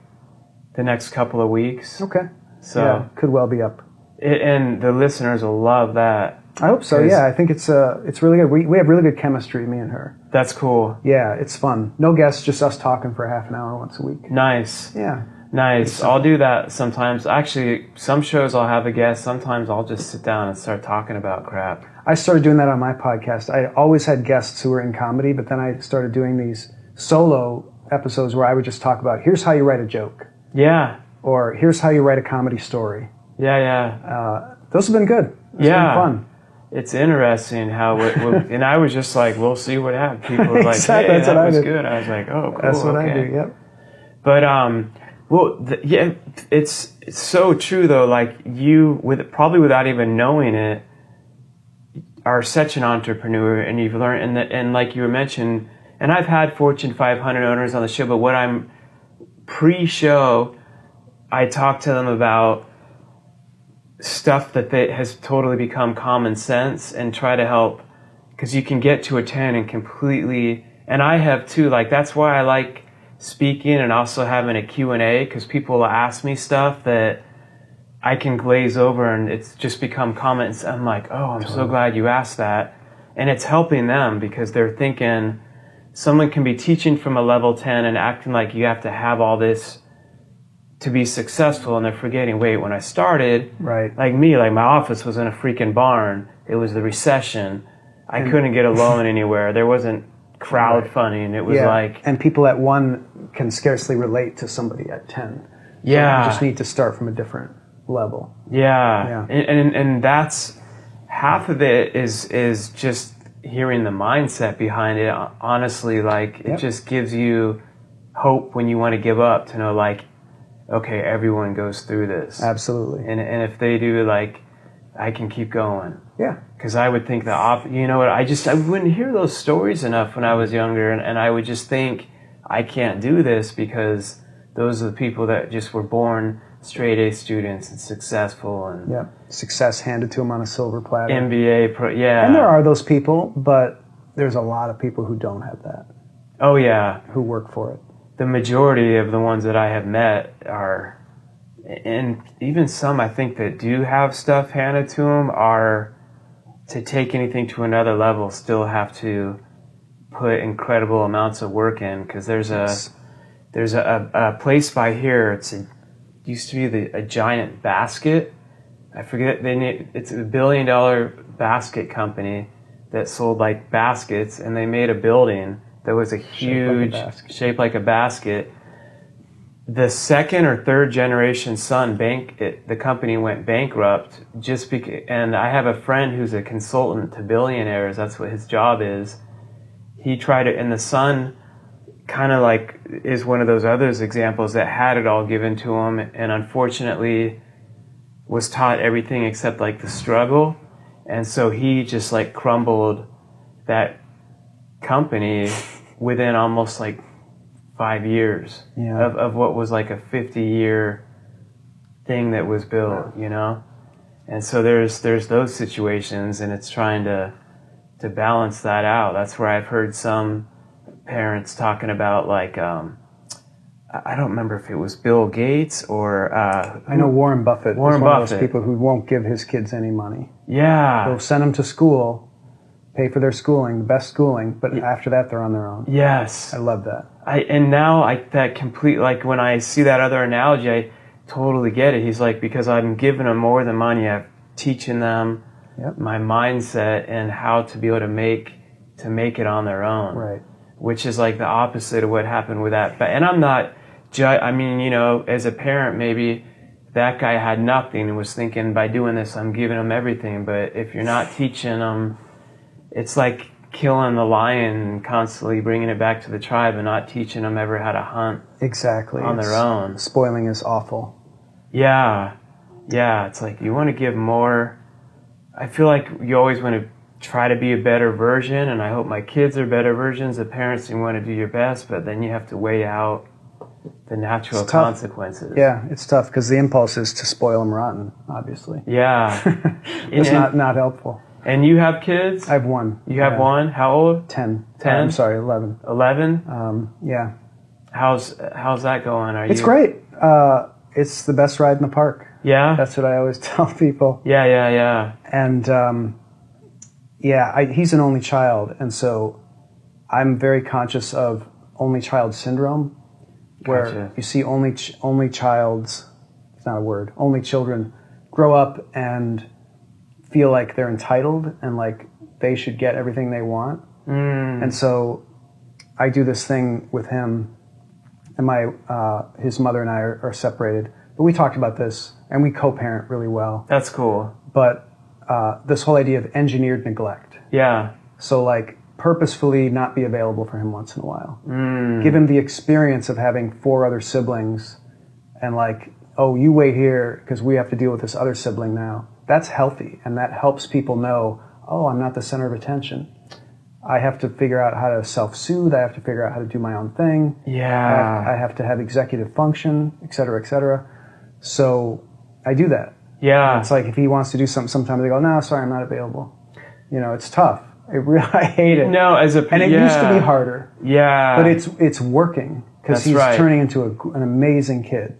the next couple of weeks. Okay. So could well be up. And the listeners will love that. I hope so. Yeah, I think it's really good. We have really good chemistry, me and her. That's cool. Yeah, it's fun. No guests, just us talking for half an hour once a week. Nice. Yeah. Nice. I'll do that sometimes. Actually, some shows I'll have a guest. Sometimes I'll just sit down and start talking about crap. I started doing that on my podcast. I always had guests who were in comedy, but then I started doing these solo episodes where I would just talk about, here's how you write a joke. Yeah. Or here's how you write a comedy story. Yeah. Those have been good. It's been fun. it's interesting how and I was just like, we'll see what happens. People were like, Exactly, hey, that was good. I was like, oh, cool. That's what okay. I do. Yep. But yeah, it's so true though. Like you, probably without even knowing it, are such an entrepreneur, and you've learned, and like you were mentioned, and I've had Fortune 500 owners on the show, but what I'm pre-show, I talk to them about stuff that has totally become common sense and try to help, because you can get to a 10 and completely, and I have too, like that's why I like speaking and also having a Q&A, because people will ask me stuff that I can glaze over and it's just become comments. I'm like, oh, I'm so glad you asked that. And it's helping them because they're thinking someone can be teaching from a level 10 and acting like you have to have all this to be successful, and they're forgetting, wait, when I started, right, like me, like my office was in a freaking barn. It was the recession. I couldn't get a loan anywhere. There wasn't crowdfunding. It was like... And people at 1 can scarcely relate to somebody at 10. Yeah. So you just need to start from a different level. Yeah. And that's... Half of it is just hearing the mindset behind it. Honestly, like, it just gives you hope when you want to give up, to know, like, okay, everyone goes through this. Absolutely. And if they do, like, I can keep going. Yeah. Because I would think you know what, I wouldn't hear those stories enough when I was younger, and I would just think, I can't do this, because those are the people that just were born straight A students and successful, and success handed to them on a silver platter. MBA, And there are those people, but there's a lot of people who don't have that. Oh yeah. Who work for it. The majority of the ones that I have met are, and even some I think that do have stuff handed to them, are, to take anything to another level, still have to put incredible amounts of work in, because there's a place by here, it used to be a giant basket. I forget, it's $1 billion basket company that sold like baskets, and they made a building that was a huge, shaped like a basket. The second or third generation son, the company went bankrupt and I have a friend who's a consultant to billionaires. That's what his job is. He tried it, and the son kind of like is one of those other examples that had it all given to him, and unfortunately was taught everything except like the struggle. And so he just like crumbled that company within almost like 5 years of what was like a 50-year thing that was built, you know? And so there's those situations, and it's trying to balance that out. That's where I've heard some parents talking about, like, I don't remember if it was Bill Gates or... I know Warren Buffett is one of those people who won't give his kids any money. Yeah. They'll send them to school, pay for their schooling, the best schooling, but after that they're on their own. Yes. I love that. Like when I see that other analogy, I totally get it. He's like, because I'm giving them more than money, I'm teaching them my mindset and how to be able to make it on their own. Right. Which is like the opposite of what happened with that. And I'm not, I mean, you know, as a parent, maybe that guy had nothing and was thinking, by doing this, I'm giving him everything. But if you're not teaching them, it's like killing the lion and constantly bringing it back to the tribe and not teaching them ever how to hunt on their own. Spoiling is awful. Yeah. It's like you want to give more. I feel like you always want to try to be a better version, and I hope my kids are better versions of parents. You want to do your best, but then you have to weigh out the natural consequences. Yeah, it's tough because the impulse is to spoil them rotten, obviously. Yeah. It's not helpful. And you have kids? I have one. You have one? How old? 10. 10? I'm sorry, 11. 11? Yeah. How's that going? It's great. It's the best ride in the park. Yeah? That's what I always tell people. Yeah. And he's an only child, and so I'm very conscious of only child syndrome, where you see only children grow up and feel like they're entitled and like they should get everything they want. And so I do this thing with him, and his mother and I are separated, but we talked about this, and we co-parent really well. That's cool. But this whole idea of engineered neglect. Yeah. So like purposefully not be available for him once in a while. Give him the experience of having 4 other siblings and like, oh, you wait here because we have to deal with this other sibling now. That's healthy, and that helps people know, oh, I'm not the center of attention. I have to figure out how to self-soothe. I have to figure out how to do my own thing. Yeah. I have to have executive function, et cetera, et cetera. So I do that. Yeah. And it's like if he wants to do something, sometimes they go, no, sorry, I'm not available. You know, it's tough. I hate it. No, and it used to be harder. Yeah. But it's working because he's turning into an amazing kid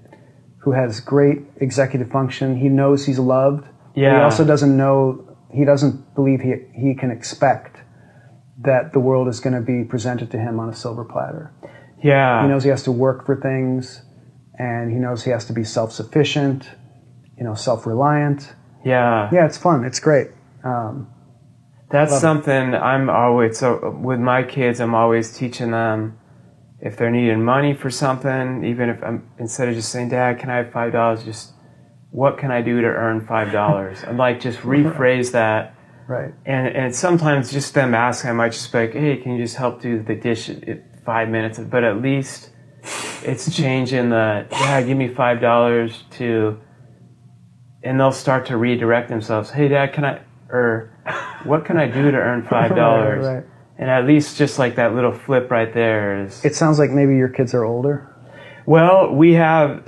who has great executive function. He knows he's loved. Yeah. He also doesn't believe he can expect that the world is going to be presented to him on a silver platter. Yeah. He knows he has to work for things, and he knows he has to be self-sufficient, self-reliant. Yeah. Yeah, it's fun. It's great. That's something with my kids, I'm always teaching them if they're needing money for something, even if instead of just saying, Dad, can I have $5? Just, what can I do to earn $5? And like, just rephrase that. Right. And sometimes just them asking, I might just be like, hey, can you just help do the dish in 5 minutes? But at least it's changing give me $5 to, and they'll start to redirect themselves. Hey, Dad, what can I do to earn $5? Right. And at least just like that little flip right there is. It sounds like maybe your kids are older. Well, we took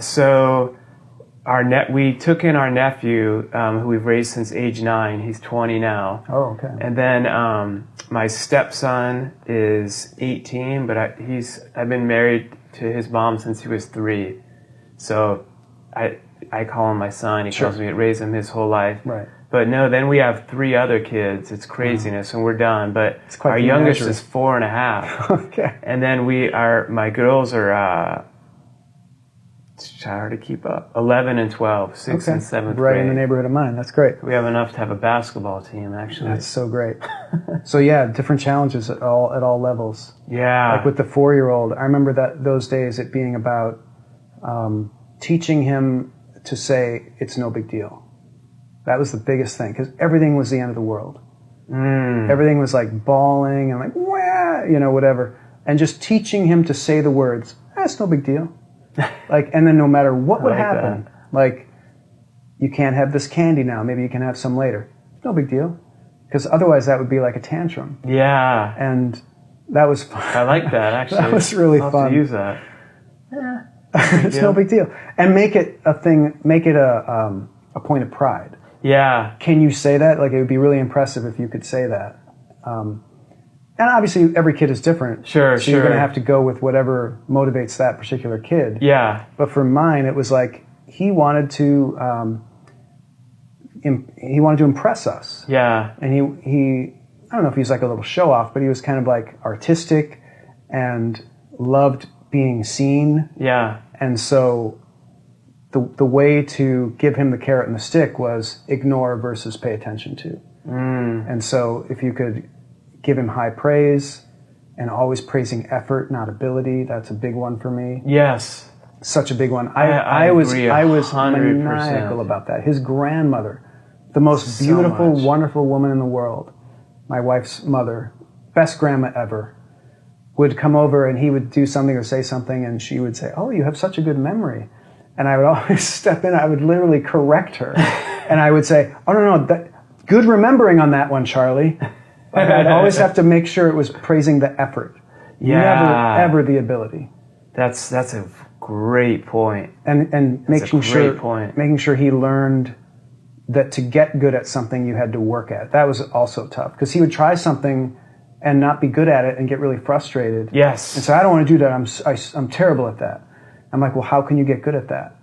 in our nephew, who we've raised since age 9. He's 20 now. Oh, okay. And then my stepson is 18, but I've been married to his mom since he was 3. So I call him my son. He calls me. I raised him his whole life. Right. But no, then we have 3 other kids. It's craziness, and we're done. But our youngest is 4.5. Okay. And then my girls are. It's hard to keep up. 11 and 12, 6th and 7th grade. Right in the neighborhood of mine. That's great. We have enough to have a basketball team, actually. That's so great. So yeah, different challenges at all levels. Yeah. Like with the 4-year-old, I remember those days it being about teaching him to say it's no big deal. That was the biggest thing, because everything was the end of the world. Everything was like bawling and like, wah, whatever. And just teaching him to say the words, it's no big deal. And then no matter what would happen, like, you can't have this candy now, maybe you can have some later. No big deal. Because otherwise that would be like a tantrum. Yeah. And that was fun. I like that, actually. That was really I'll fun. have to use that. Yeah. It's no big deal. And make it a thing, make it a point of pride. Yeah. Can you say that? Like, it would be really impressive if you could say that. And obviously, every kid is different. Sure. So you're going to have to go with whatever motivates that particular kid. Yeah. But for mine, it was like he wanted to impress us. Yeah. And he I don't know if he was like a little show off, but he was kind of like artistic and loved being seen. Yeah. And so the way to give him the carrot and the stick was ignore versus pay attention to. And so if you could give him high praise and always praising effort, not ability, that's a big one for me. Yes. Such a big one. I was agree 100%. maniacal about that. His grandmother, the most beautiful, wonderful woman in the world, my wife's mother, best grandma ever, would come over and he would do something or say something and she would say, oh, you have such a good memory. And I would always step in, I would literally correct her. And I would say, oh, no, good remembering on that one, Charlie. Like, I'd always have to make sure it was praising the effort. Never, ever the ability. That's a great point. And making sure he learned that to get good at something you had to work at. That was also tough because he would try something and not be good at it and get really frustrated. Yes. And so I don't want to do that. I'm terrible at that. I'm like, well, how can you get good at that?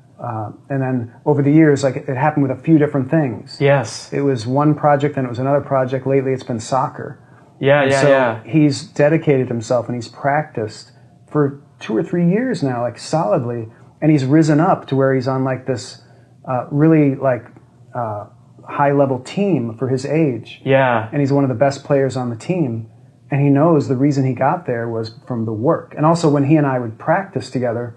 And then over the years, like it happened with a few different things. Yes. It was one project, then it was another project. Lately, it's been soccer. Yeah. He's dedicated himself and he's practiced for 2 or 3 years now, like solidly, and he's risen up to where he's on like this really like high level team for his age. Yeah. And he's one of the best players on the team. And he knows the reason he got there was from the work. And also when he and I would practice together,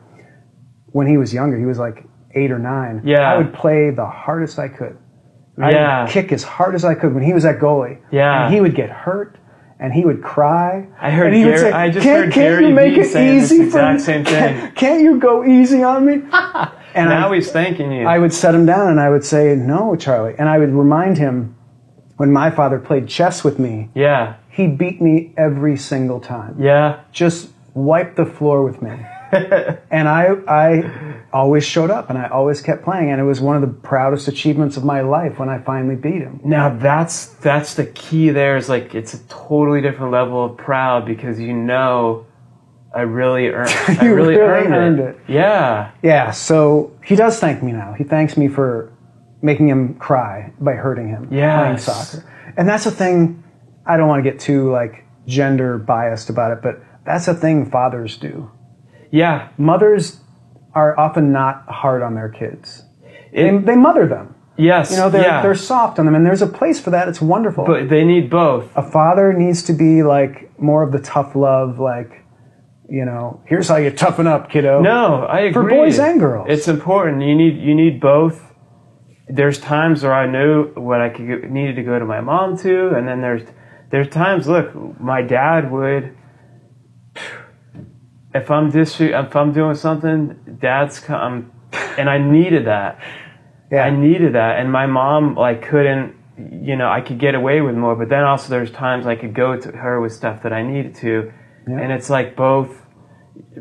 when he was younger, he was like 8 or 9. Yeah. I would play the hardest I could. I would kick as hard as I could when he was at goalie. Yeah. And he would get hurt, and he would cry. I heard and he would Gary, say, I just heard Gary you make Vee it saying easy this exact same thing. Can't you go easy on me? And now he's thanking you. I would set him down and I would say, no, Charlie. And I would remind him when my father played chess with me, he beat me every single time. Just wiped the floor with me. And I always showed up and I always kept playing, and it was one of the proudest achievements of my life when I finally beat him. Now that's the key there, is like it's a totally different level of proud, because you know I really earned it. Yeah, so he does thank me now. He thanks me for making him cry by hurting him playing soccer. And that's a thing, I don't want to get too like gender biased about it, but that's a thing fathers do. Yeah. Mothers are often not hard on their kids. They mother them. Yes. You know, they're soft on them, and there's a place for that. It's wonderful. But they need both. A father needs to be like more of the tough love, like, you know, here's how you toughen up, kiddo. No, I agree. For boys and girls. It's important. You need both. There's times where I knew what I needed to go to my mom to, and then there's times, look, my dad would, if I'm doing something, Dad's come, and I needed that. I needed that, and my mom like couldn't, you know, I could get away with more, but then also there's times I could go to her with stuff that I needed to, and it's like both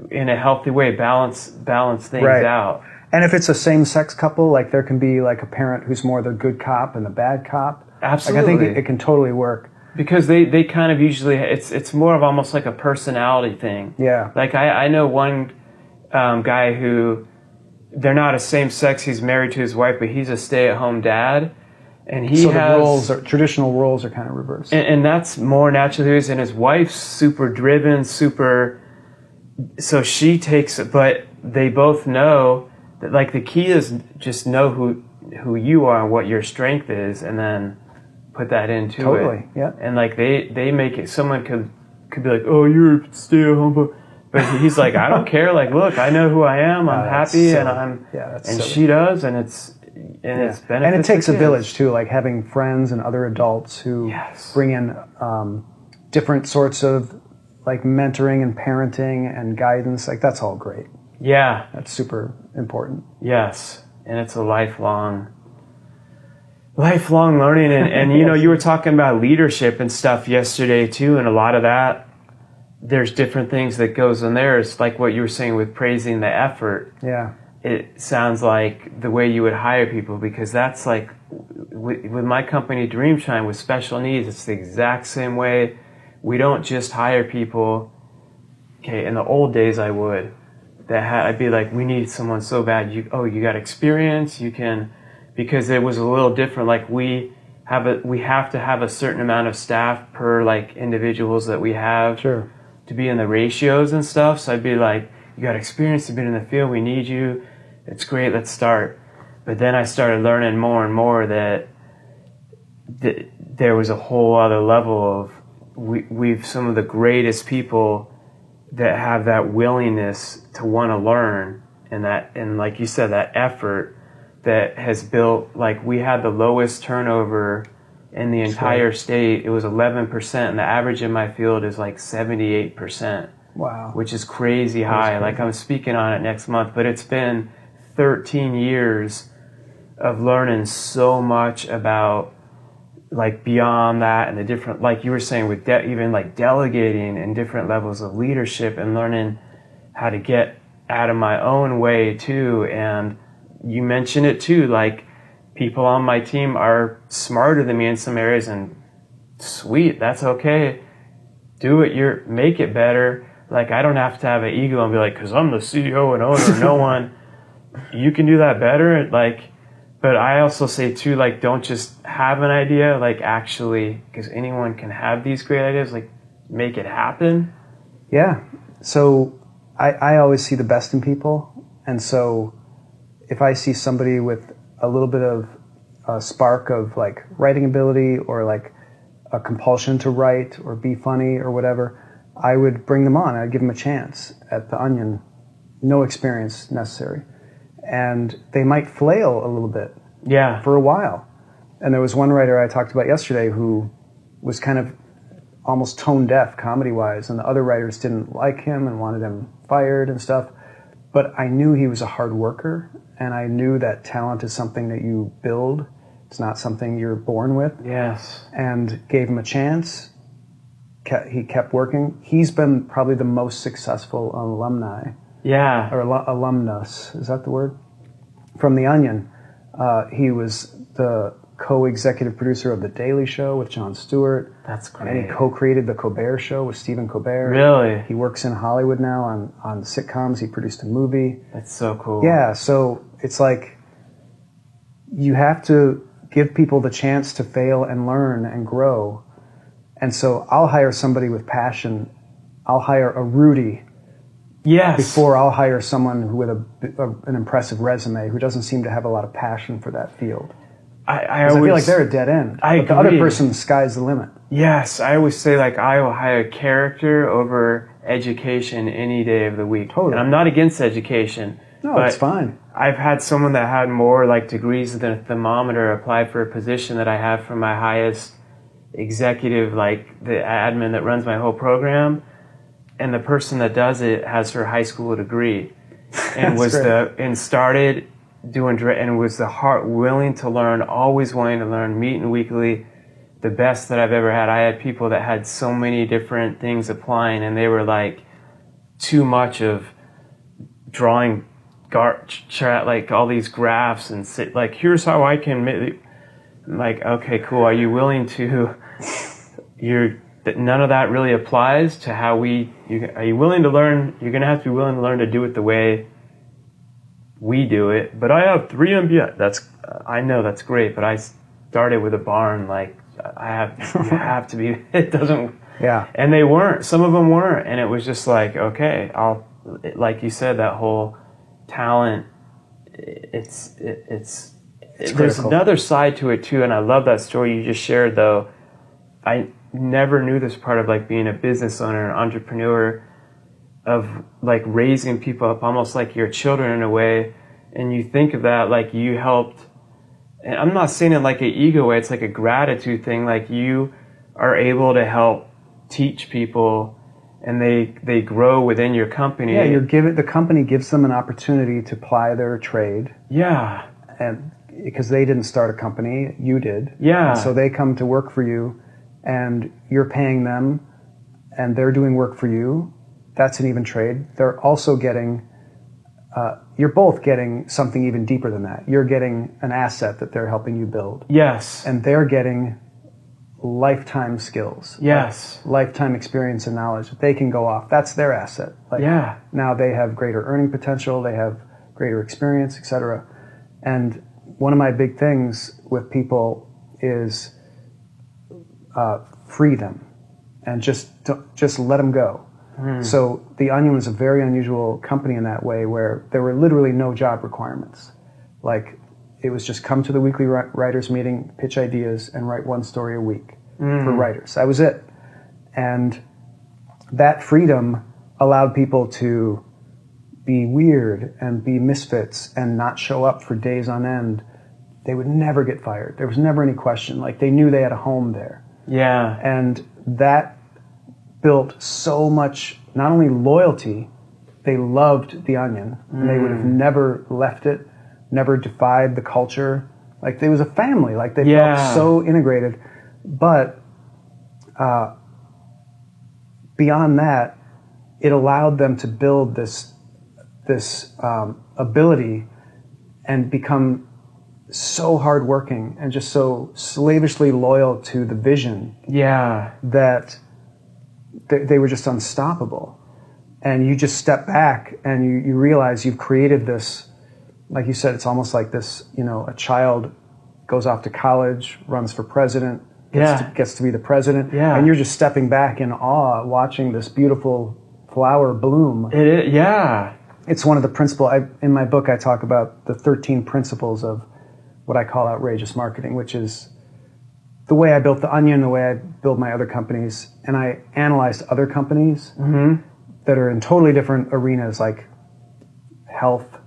in a healthy way, balance things out. And if it's a same-sex couple, like there can be like a parent who's more the good cop and the bad cop. Absolutely, like, I think it can totally work. Because they kind of usually, it's more of almost like a personality thing. Yeah. Like I know one guy who, they're not a same sex, he's married to his wife, but he's a stay-at-home dad. And the traditional roles are kind of reversed. And that's more naturally his, and his wife's super driven, so she takes it, but they both know that like the key is just know who you are and what your strength is, and then put that into it. Totally, yeah. And like they make it, someone could be like, oh, you're stay at home, but he's like, I don't care. Like, look, I know who I am. I'm happy, and and she does, and it's benefits. And it takes a village too, like having friends and other adults who bring in different sorts of like mentoring and parenting and guidance. Like that's all great. Yeah, that's super important. Yes, and it's a lifelong learning, and you know, you were talking about leadership and stuff yesterday too, and a lot of that, there's different things that goes in there. It's like what you were saying with praising the effort. Yeah. It sounds like the way you would hire people, because that's like with my company Dreamshine with special needs, it's the exact same way. We don't just hire people. Okay, in the old days I would. I'd be like, we need someone so bad. You got experience, you can. Because it was a little different. Like we have to have a certain amount of staff per like individuals that we have to be in the ratios and stuff. So I'd be like, you got experience, you've been in the field, we need you. It's great, let's start. But then I started learning more and more that there was a whole other level of we've some of the greatest people that have that willingness to want to learn, and like you said, that effort that has built, like we had the lowest turnover in the entire state. It was 11%, and the average in my field is like 78%. Wow. Which is crazy high. Like I'm speaking on it next month, but it's been 13 years of learning so much about like beyond that, and the different, like you were saying with even like delegating and different levels of leadership, and learning how to get out of my own way too. And you mentioned it too, like people on my team are smarter than me in some areas, and sweet, that's okay. Do it, make it better. Like I don't have to have an ego and be like, cause I'm the CEO and owner, no one, you can do that better. Like, but I also say too, like don't just have an idea, like actually, cause anyone can have these great ideas, like make it happen. Yeah. So I always see the best in people. And so if I see somebody with a little bit of a spark of like writing ability, or like a compulsion to write or be funny or whatever, I would bring them on. I'd give them a chance at the Onion. No experience necessary. And they might flail a little bit for a while. And there was one writer I talked about yesterday who was kind of almost tone deaf comedy-wise, and the other writers didn't like him and wanted him fired and stuff. But I knew he was a hard worker, and I knew that talent is something that you build. It's not something you're born with. Yes. And gave him a chance. He kept working. He's been probably the most successful alumni. Yeah. Or alumnus, is that the word? From The Onion. He was the co-executive producer of The Daily Show with Jon Stewart. That's great. And he co-created The Colbert Show with Stephen Colbert. Really? He works in Hollywood now on sitcoms. He produced a movie. That's so cool. Yeah, so it's like you have to give people the chance to fail and learn and grow. And so I'll hire somebody with passion. I'll hire a Rudy. Yes. Before I'll hire someone with an impressive resume who doesn't seem to have a lot of passion for that field. I feel like they're a dead end. But the other person, the sky's the limit. Yes, I always say like I will hire character over education any day of the week. Totally. And I'm not against education. No, it's fine. I've had someone that had more like degrees than a thermometer apply for a position that I have for my highest executive, like the admin that runs my whole program. And the person that does it has her high school degree, and started doing and was the heart willing to learn, always wanting to learn, meeting weekly, the best that I've ever had. I had people that had so many different things applying, and they were like too much of drawing like all these graphs and sit like, here's how I can like, okay, cool. Are you willing to? None of that really applies to how are you willing to learn? You're going to have to be willing to learn to do it the way we do it. But I have 3 MBA. I know that's great, but I started with a barn. Like you have to be, it doesn't. Yeah. And they weren't, some of them weren't. And it was just like, okay, like you said, that whole talent, it's there's another side to it too. And I love that story you just shared though. I never knew this part of like being a business owner, an entrepreneur, of like raising people up almost like your children in a way. And you think of that like you helped, and I'm not saying it like an ego way, it's like a gratitude thing. Like you are able to help teach people and they grow within your company. Yeah, the company gives them an opportunity to ply their trade. Yeah. And because they didn't start a company, you did. Yeah. And so they come to work for you, and you're paying them, and they're doing work for you. That's an even trade. They're also getting, you're both getting something even deeper than that. You're getting an asset that they're helping you build. Yes. And they're getting lifetime skills. Yes. Lifetime experience and knowledge that they can go off. That's their asset. Like, yeah. Now they have greater earning potential, they have greater experience, etc. And one of my big things with people is free them and just let them go. So The Onion was a very unusual company in that way, where there were literally no job requirements. Like, it was just come to the weekly writers meeting, pitch ideas, and write 1 story a week for writers. That was it. And that freedom allowed people to be weird and be misfits and not show up for days on end. They would never get fired. There was never any question. Like, they knew they had a home there. Yeah. And that built so much, not only loyalty, they loved The Onion, and they would have never left it, never defied the culture. Like, they was a family. Like, they felt so integrated. But beyond that, it allowed them to build this ability and become so hardworking and just so slavishly loyal to the vision. Yeah. That they were just unstoppable. And you just step back and you realize you've created this, like you said, it's almost like this, a child goes off to college, runs for president, gets to be the president, and you're just stepping back in awe watching this beautiful flower bloom. It is, yeah. It's one of the principles, in my book I talk about the 13 principles of what I call outrageous marketing, which is the way I built The Onion, the way I build my other companies, and I analyzed other companies that are in totally different arenas, like health,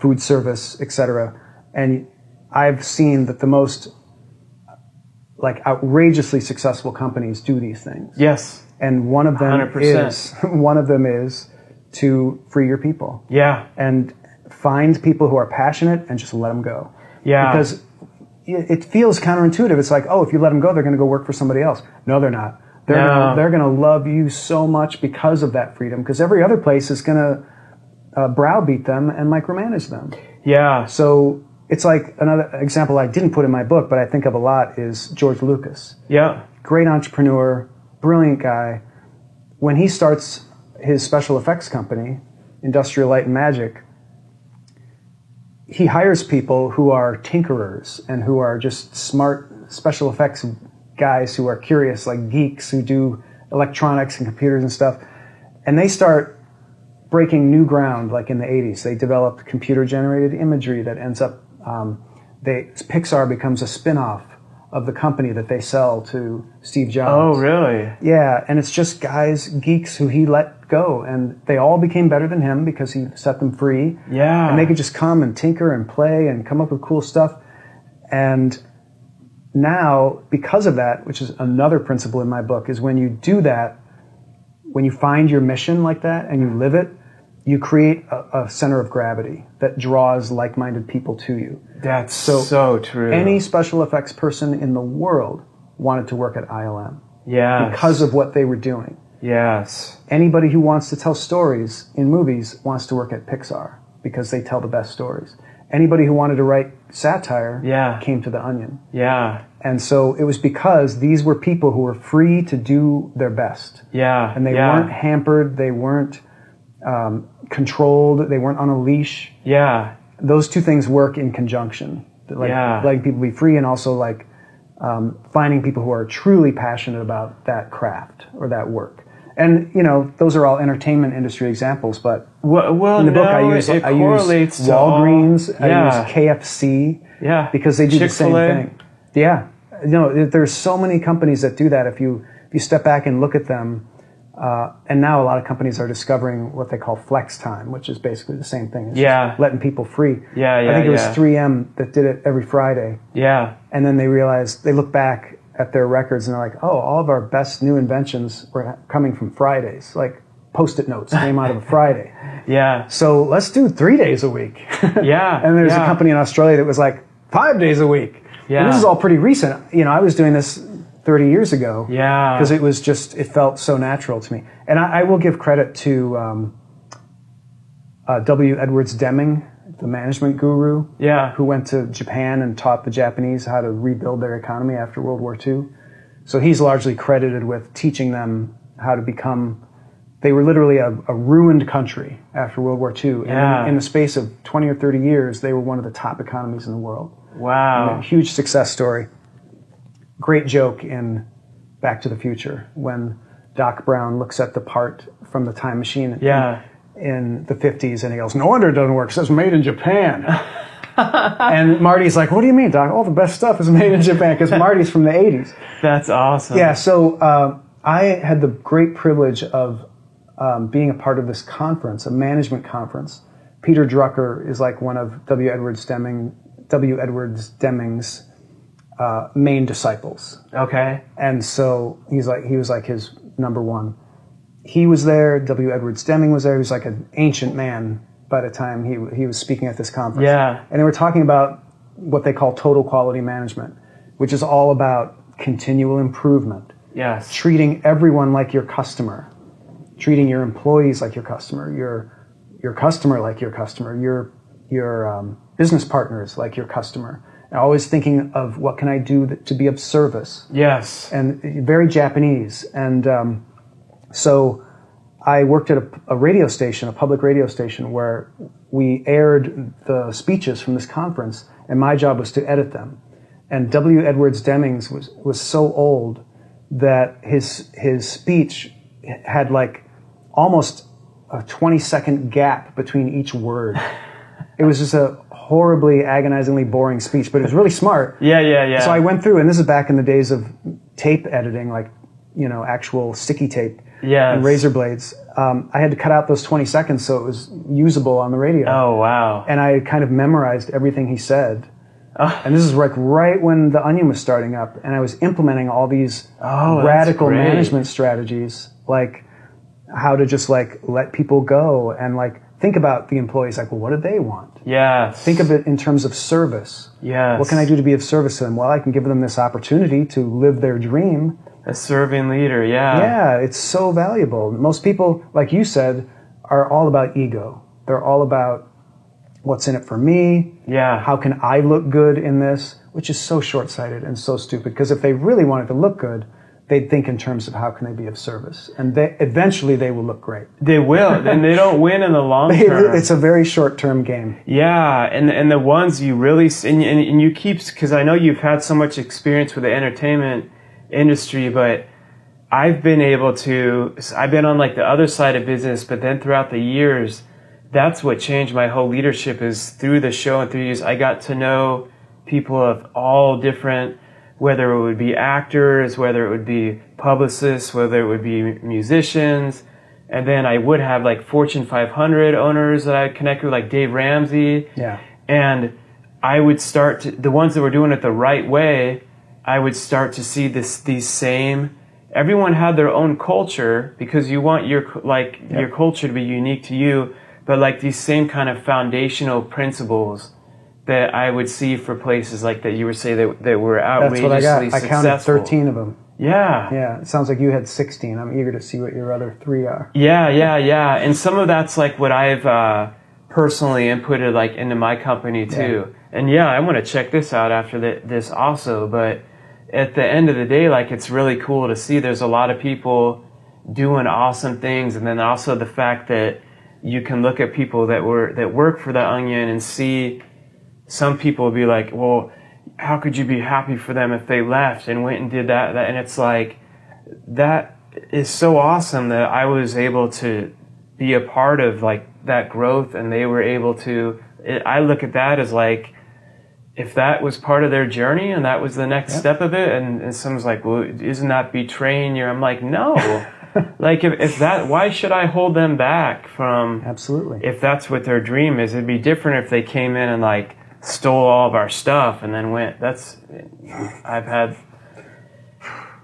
food service, etc. And I've seen that the most like outrageously successful companies do these things. Yes. And one of them 100%. is to free your people. Yeah. And find people who are passionate and just let them go. Yeah. Because it feels counterintuitive. It's like, oh, if you let them go, they're going to go work for somebody else. No, they're not. They're going to love you so much because of that freedom. Because every other place is going to browbeat them and micromanage them. Yeah. So it's like another example I didn't put in my book, but I think of a lot is George Lucas. Yeah. Great entrepreneur, brilliant guy. When he starts his special effects company, Industrial Light and Magic, he hires people who are tinkerers and who are just smart special effects guys who are curious, like geeks who do electronics and computers and stuff. And they start breaking new ground, like in the 80s. They developed computer-generated imagery that ends up, Pixar becomes a spin-off of the company that they sell to Steve Jobs. Oh, really? Yeah, and it's just guys, geeks who he let go, and they all became better than him because he set them free. Yeah. And they could just come and tinker and play and come up with cool stuff. And now, because of that, which is another principle in my book, is when you do that, when you find your mission like that and you live it, you create a center of gravity that draws like-minded people to you. That's so true. Any special effects person in the world wanted to work at ILM. Yeah. Because of what they were doing. Yes. Anybody who wants to tell stories in movies wants to work at Pixar because they tell the best stories. Anybody who wanted to write satire came to The Onion. Yeah. And so it was because these were people who were free to do their best. Yeah. And they weren't hampered, they weren't controlled, they weren't on a leash. Yeah. Those two things work in conjunction. Like letting people be free and also like finding people who are truly passionate about that craft or that work. And, you know, those are all entertainment industry examples, but in the book I use Walgreens, I use KFC, because they do Chick-fil-A. the same thing. Yeah. You know, there's so many companies that do that. If you step back and look at them, and now a lot of companies are discovering what they call flex time, which is basically the same thing. It's just letting people free. I think it was 3M that did it every Friday. Yeah. And then they realized, they look back at their records and they're like, oh, all of our best new inventions were coming from Fridays. Like Post-it notes came out of a Friday. Yeah. So let's do 3 days a week. Yeah. And there's a company in Australia that was like 5 days a week. Yeah. And this is all pretty recent. You know, I was doing this 30 years ago. Yeah. Because it was just, it felt so natural to me. And I will give credit to W. Edwards Deming, the management guru, who went to Japan and taught the Japanese how to rebuild their economy after World War II. So he's largely credited with teaching them how to become, they were literally a ruined country after World War II. And in the space of 20 or 30 years, they were one of the top economies in the world. Wow. A huge success story. Great joke in Back to the Future when Doc Brown looks at the part from the time machine in the 50s and he goes, no wonder it doesn't work. It says made in Japan. And Marty's like, what do you mean, Doc? All the best stuff is made in Japan because Marty's from the 80s. That's awesome. Yeah, so I had the great privilege of being a part of this conference, a management conference. Peter Drucker is like one of W. Edwards Deming's main disciples. Okay. And so he was like his number one. He was there. W. Edwards Deming was there. He was like an ancient man by the time he was speaking at this conference. Yeah. And they were talking about what they call total quality management, which is all about continual improvement. Yes. Treating everyone like your customer, treating your employees like your customer, your customer like your customer, your business partners like your customer. And always thinking of what can I do to be of service. Yes. And very Japanese. And so I worked at a radio station, a public radio station, where we aired the speeches from this conference, and my job was to edit them. And W. Edwards Demings was so old that his speech had like almost a 20-second gap between each word. It was just a horribly, agonizingly boring speech, but it was really smart. Yeah. So I went through, and this is back in the days of tape editing, like, you know, actual sticky tape and razor blades. I had to cut out those 20 seconds so it was usable on the radio. Oh, wow. And I kind of memorized everything he said. And this is like right when the Onion was starting up, and I was implementing all these radical management strategies, like how to just like let people go and like think about the employees, like, well, what do they want? Yes. Think of it in terms of service. Yes. What can I do to be of service to them? Well, I can give them this opportunity to live their dream. A serving leader, yeah. Yeah, it's so valuable. Most people, like you said, are all about ego. They're all about what's in it for me? Yeah. How can I look good in this? Which is so short-sighted and so stupid, because if they really wanted to look good, they'd think in terms of how can they be of service. And eventually they will look great. They will, and they don't win in the long term. It's a very short-term game. Yeah, and the ones you really, and you keep, because I know you've had so much experience with the entertainment industry, but I've been on like the other side of business, but then throughout the years, that's what changed my whole leadership, is through the show and through years, I got to know people of all different, whether it would be actors, whether it would be publicists, whether it would be musicians. And then I would have like Fortune 500 owners that I connect with, like Dave Ramsey. Yeah. And I would start to, the ones that were doing it the right way, I would start to see these same, everyone had their own culture, because you want your culture to be unique to you. But like these same kind of foundational principles that I would see for places like that you were saying that were outrageously successful. That's what I got. I counted 13 of them. Yeah. Yeah. It sounds like you had 16. I'm eager to see what your other 3 are. Yeah. And some of that's like what I've personally inputted like into my company too. Yeah. And yeah, I want to check this out after this also. But at the end of the day, like, it's really cool to see there's a lot of people doing awesome things. And then also the fact that you can look at people that work for the Onion and see some people be like, well, how could you be happy for them if they left and went and did that? And it's like, that is so awesome that I was able to be a part of like that growth, and they were able to, I look at that as like, if that was part of their journey and that was the next step of it, and someone's like, well, isn't that betraying you? I'm like, no. Like, if that, why should I hold them back from? Absolutely. If that's what their dream is, it'd be different if they came in and like stole all of our stuff and then went. I've had,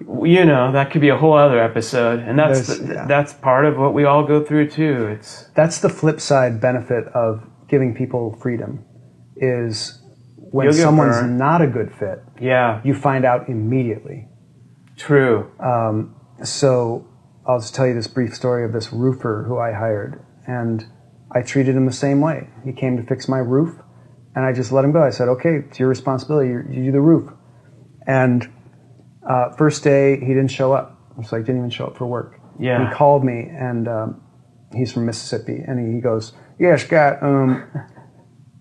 that could be a whole other episode, and that's part of what we all go through too. That's the flip side benefit of giving people freedom, is when someone's not a good fit. Yeah. You find out immediately. True. So I'll just tell you this brief story of this roofer who I hired, and I treated him the same way. He came to fix my roof, and I just let him go. I said, okay, it's your responsibility. You do the roof. And first day, he didn't show up. So he didn't even show up for work. Yeah. He called me, and he's from Mississippi, and he goes, yeah, Scott,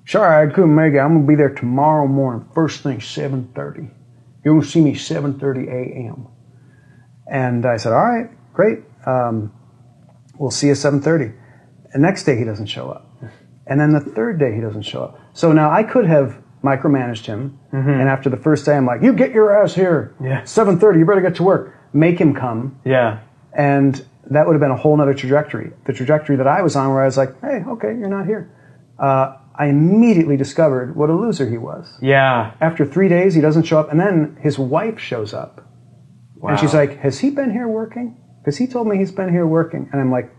sorry I couldn't make it. I'm going to be there tomorrow morning, first thing, 7:30. You're going to see me 7:30 a.m. And I said, all right, great. We'll see you at 7:30. The next day, he doesn't show up. And then the third day, he doesn't show up. So now I could have micromanaged him. Mm-hmm. And after the first day, I'm like, you get your ass here. Yeah. 7:30, you better get to work. Make him come. Yeah. And that would have been a whole other trajectory. The trajectory that I was on, where I was like, hey, okay, you're not here. I immediately discovered what a loser he was. Yeah. After 3 days, he doesn't show up. And then his wife shows up. Wow. And she's like, has he been here working? Because he told me he's been here working. And I'm like,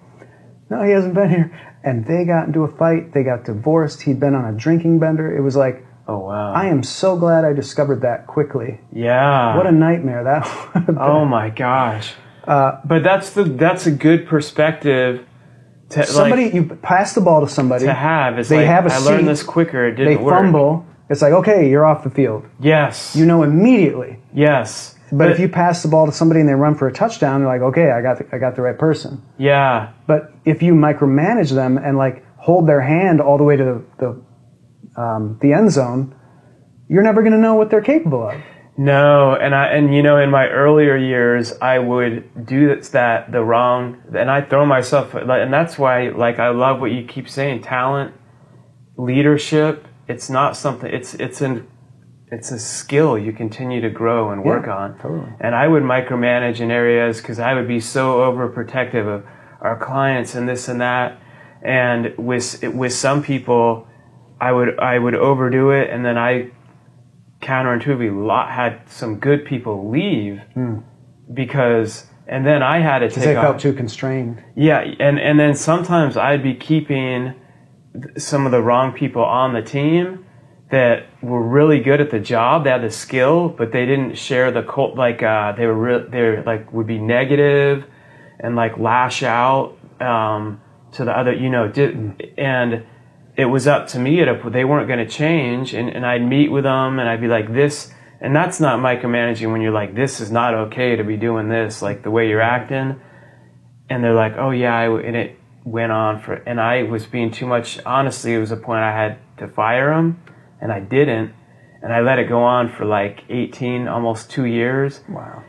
no, he hasn't been here. And they got into a fight. They got divorced. He'd been on a drinking bender. It was like, oh, wow. I am so glad I discovered that quickly. Yeah. What a nightmare that would have been. Oh, my gosh. But that's a good perspective. You pass the ball to somebody. To have. It's I learned this quicker. It didn't work. They fumble. It's like, okay, you're off the field. Yes. You know immediately. Yes. But if you pass the ball to somebody and they run for a touchdown, you're like, okay, I got the right person. Yeah. But if you micromanage them and like hold their hand all the way to the end zone, you're never going to know what they're capable of. No, and in my earlier years, I would do the wrong, and I throw myself, and that's why, like, I love what you keep saying, talent, leadership. It's not something. It's a skill you continue to grow and work on. Totally. And I would micromanage in areas because I would be so overprotective of our clients and this and that. And with some people, I would overdo it, and then counterintuitively had some good people leave because, and then I had to take they felt too constrained. Yeah, and then sometimes I'd be keeping some of the wrong people on the team that were really good at the job. They had the skill, but they didn't share the cult. Like they like would be negative and like lash out to the other, and it was up to me. They weren't going to change, and I'd meet with them, and I'd be like, this, and that's not micromanaging when you're like, this is not okay to be doing this, like the way you're acting. And they're like, oh yeah, and it went on and I was being too much. Honestly, it was a point I had to fire them, and I didn't, and I let it go on for like 18, almost 2 years. Wow.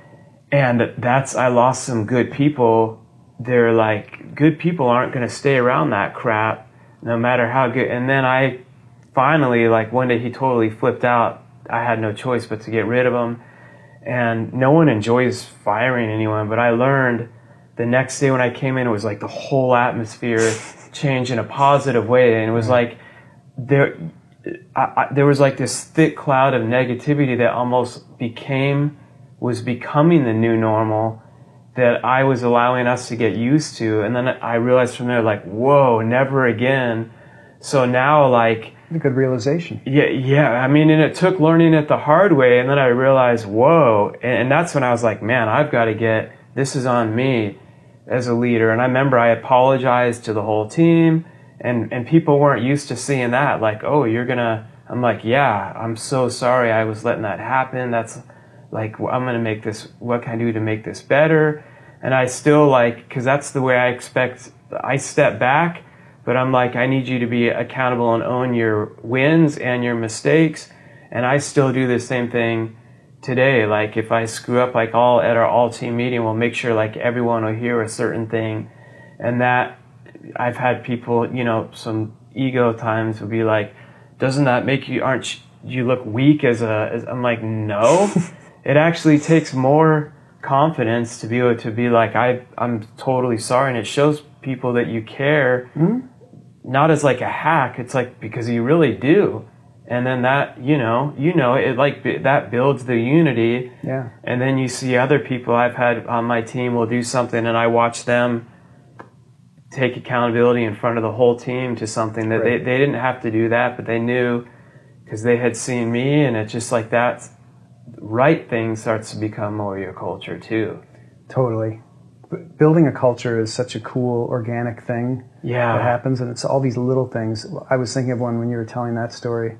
And I lost some good people. They're like, good people aren't going to stay around that crap, no matter how good. And then I finally, like one day he totally flipped out. I had no choice but to get rid of him. And no one enjoys firing anyone, but I learned the next day when I came in, it was like the whole atmosphere changed in a positive way. And it was like, there was like this thick cloud of negativity that almost was becoming the new normal that I was allowing us to get used to. And then I realized from there, like, whoa, never again. So now, like, a good realization. Yeah. I mean, and it took learning it the hard way. And then I realized, whoa. And that's when I was like, man, this is on me as a leader. And I remember I apologized to the whole team, and people weren't used to seeing that. Like, oh, I'm like, yeah, I'm so sorry I was letting that happen. That's like, I'm going to make this, what can I do to make this better? And I still like, cause that's the way I step back, but I'm like, I need you to be accountable and own your wins and your mistakes. And I still do the same thing today. Like if I screw up, like at our all team meeting, we'll make sure like everyone will hear a certain thing. And that I've had people, some ego times would be like, doesn't that make aren't you look weak as I'm like, no, it actually takes more confidence to be able to be like, I'm totally sorry. And it shows people that you care, not as like a hack. It's like, because you really do. And then that, it like that builds the unity. Yeah. And then you see other people I've had on my team will do something, and I watch them take accountability in front of the whole team to something that they didn't have to do that, but they knew because they had seen me. And it's just like that right thing starts to become more your culture too. Totally. Building a culture is such a cool organic thing that happens, and it's all these little things. I was thinking of one when you were telling that story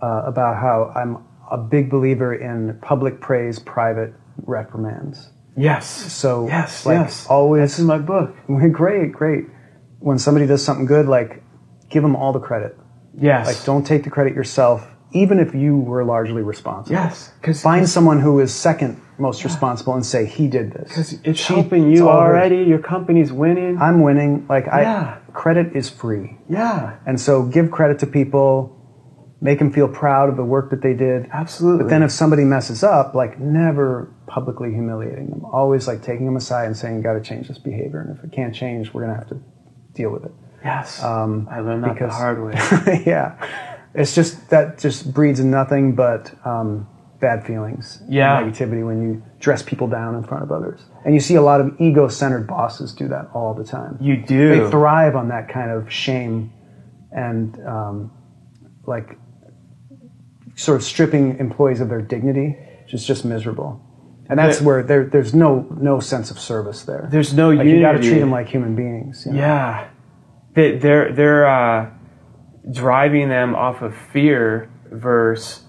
about how I'm a big believer in public praise, private reprimands. Yes. So yes. Always. That's in my book. Great. When somebody does something good, like give them all the credit. Yes. Like don't take the credit yourself, even if you were largely responsible. Yes. Find someone who is second most responsible and say he did this. Because it's helping you already. Your company's winning. I'm winning. Credit is free. Yeah. And so give credit to people. Make them feel proud of the work that they did. Absolutely. But then if somebody messes up, like never publicly humiliating them. Always like taking them aside and saying, you got to change this behavior. And if it can't change, we're going to have to deal with it. Yes. I learned that the hard way. Yeah. It's just, that just breeds nothing but bad feelings. Yeah. And negativity when you dress people down in front of others. And you see a lot of ego-centered bosses do that all the time. You do. They thrive on that kind of shame and sort of stripping employees of their dignity, which is just miserable. And that's where there's no sense of service there. There's no unity. You got to treat them like human beings. Yeah. They're driving them off of fear versus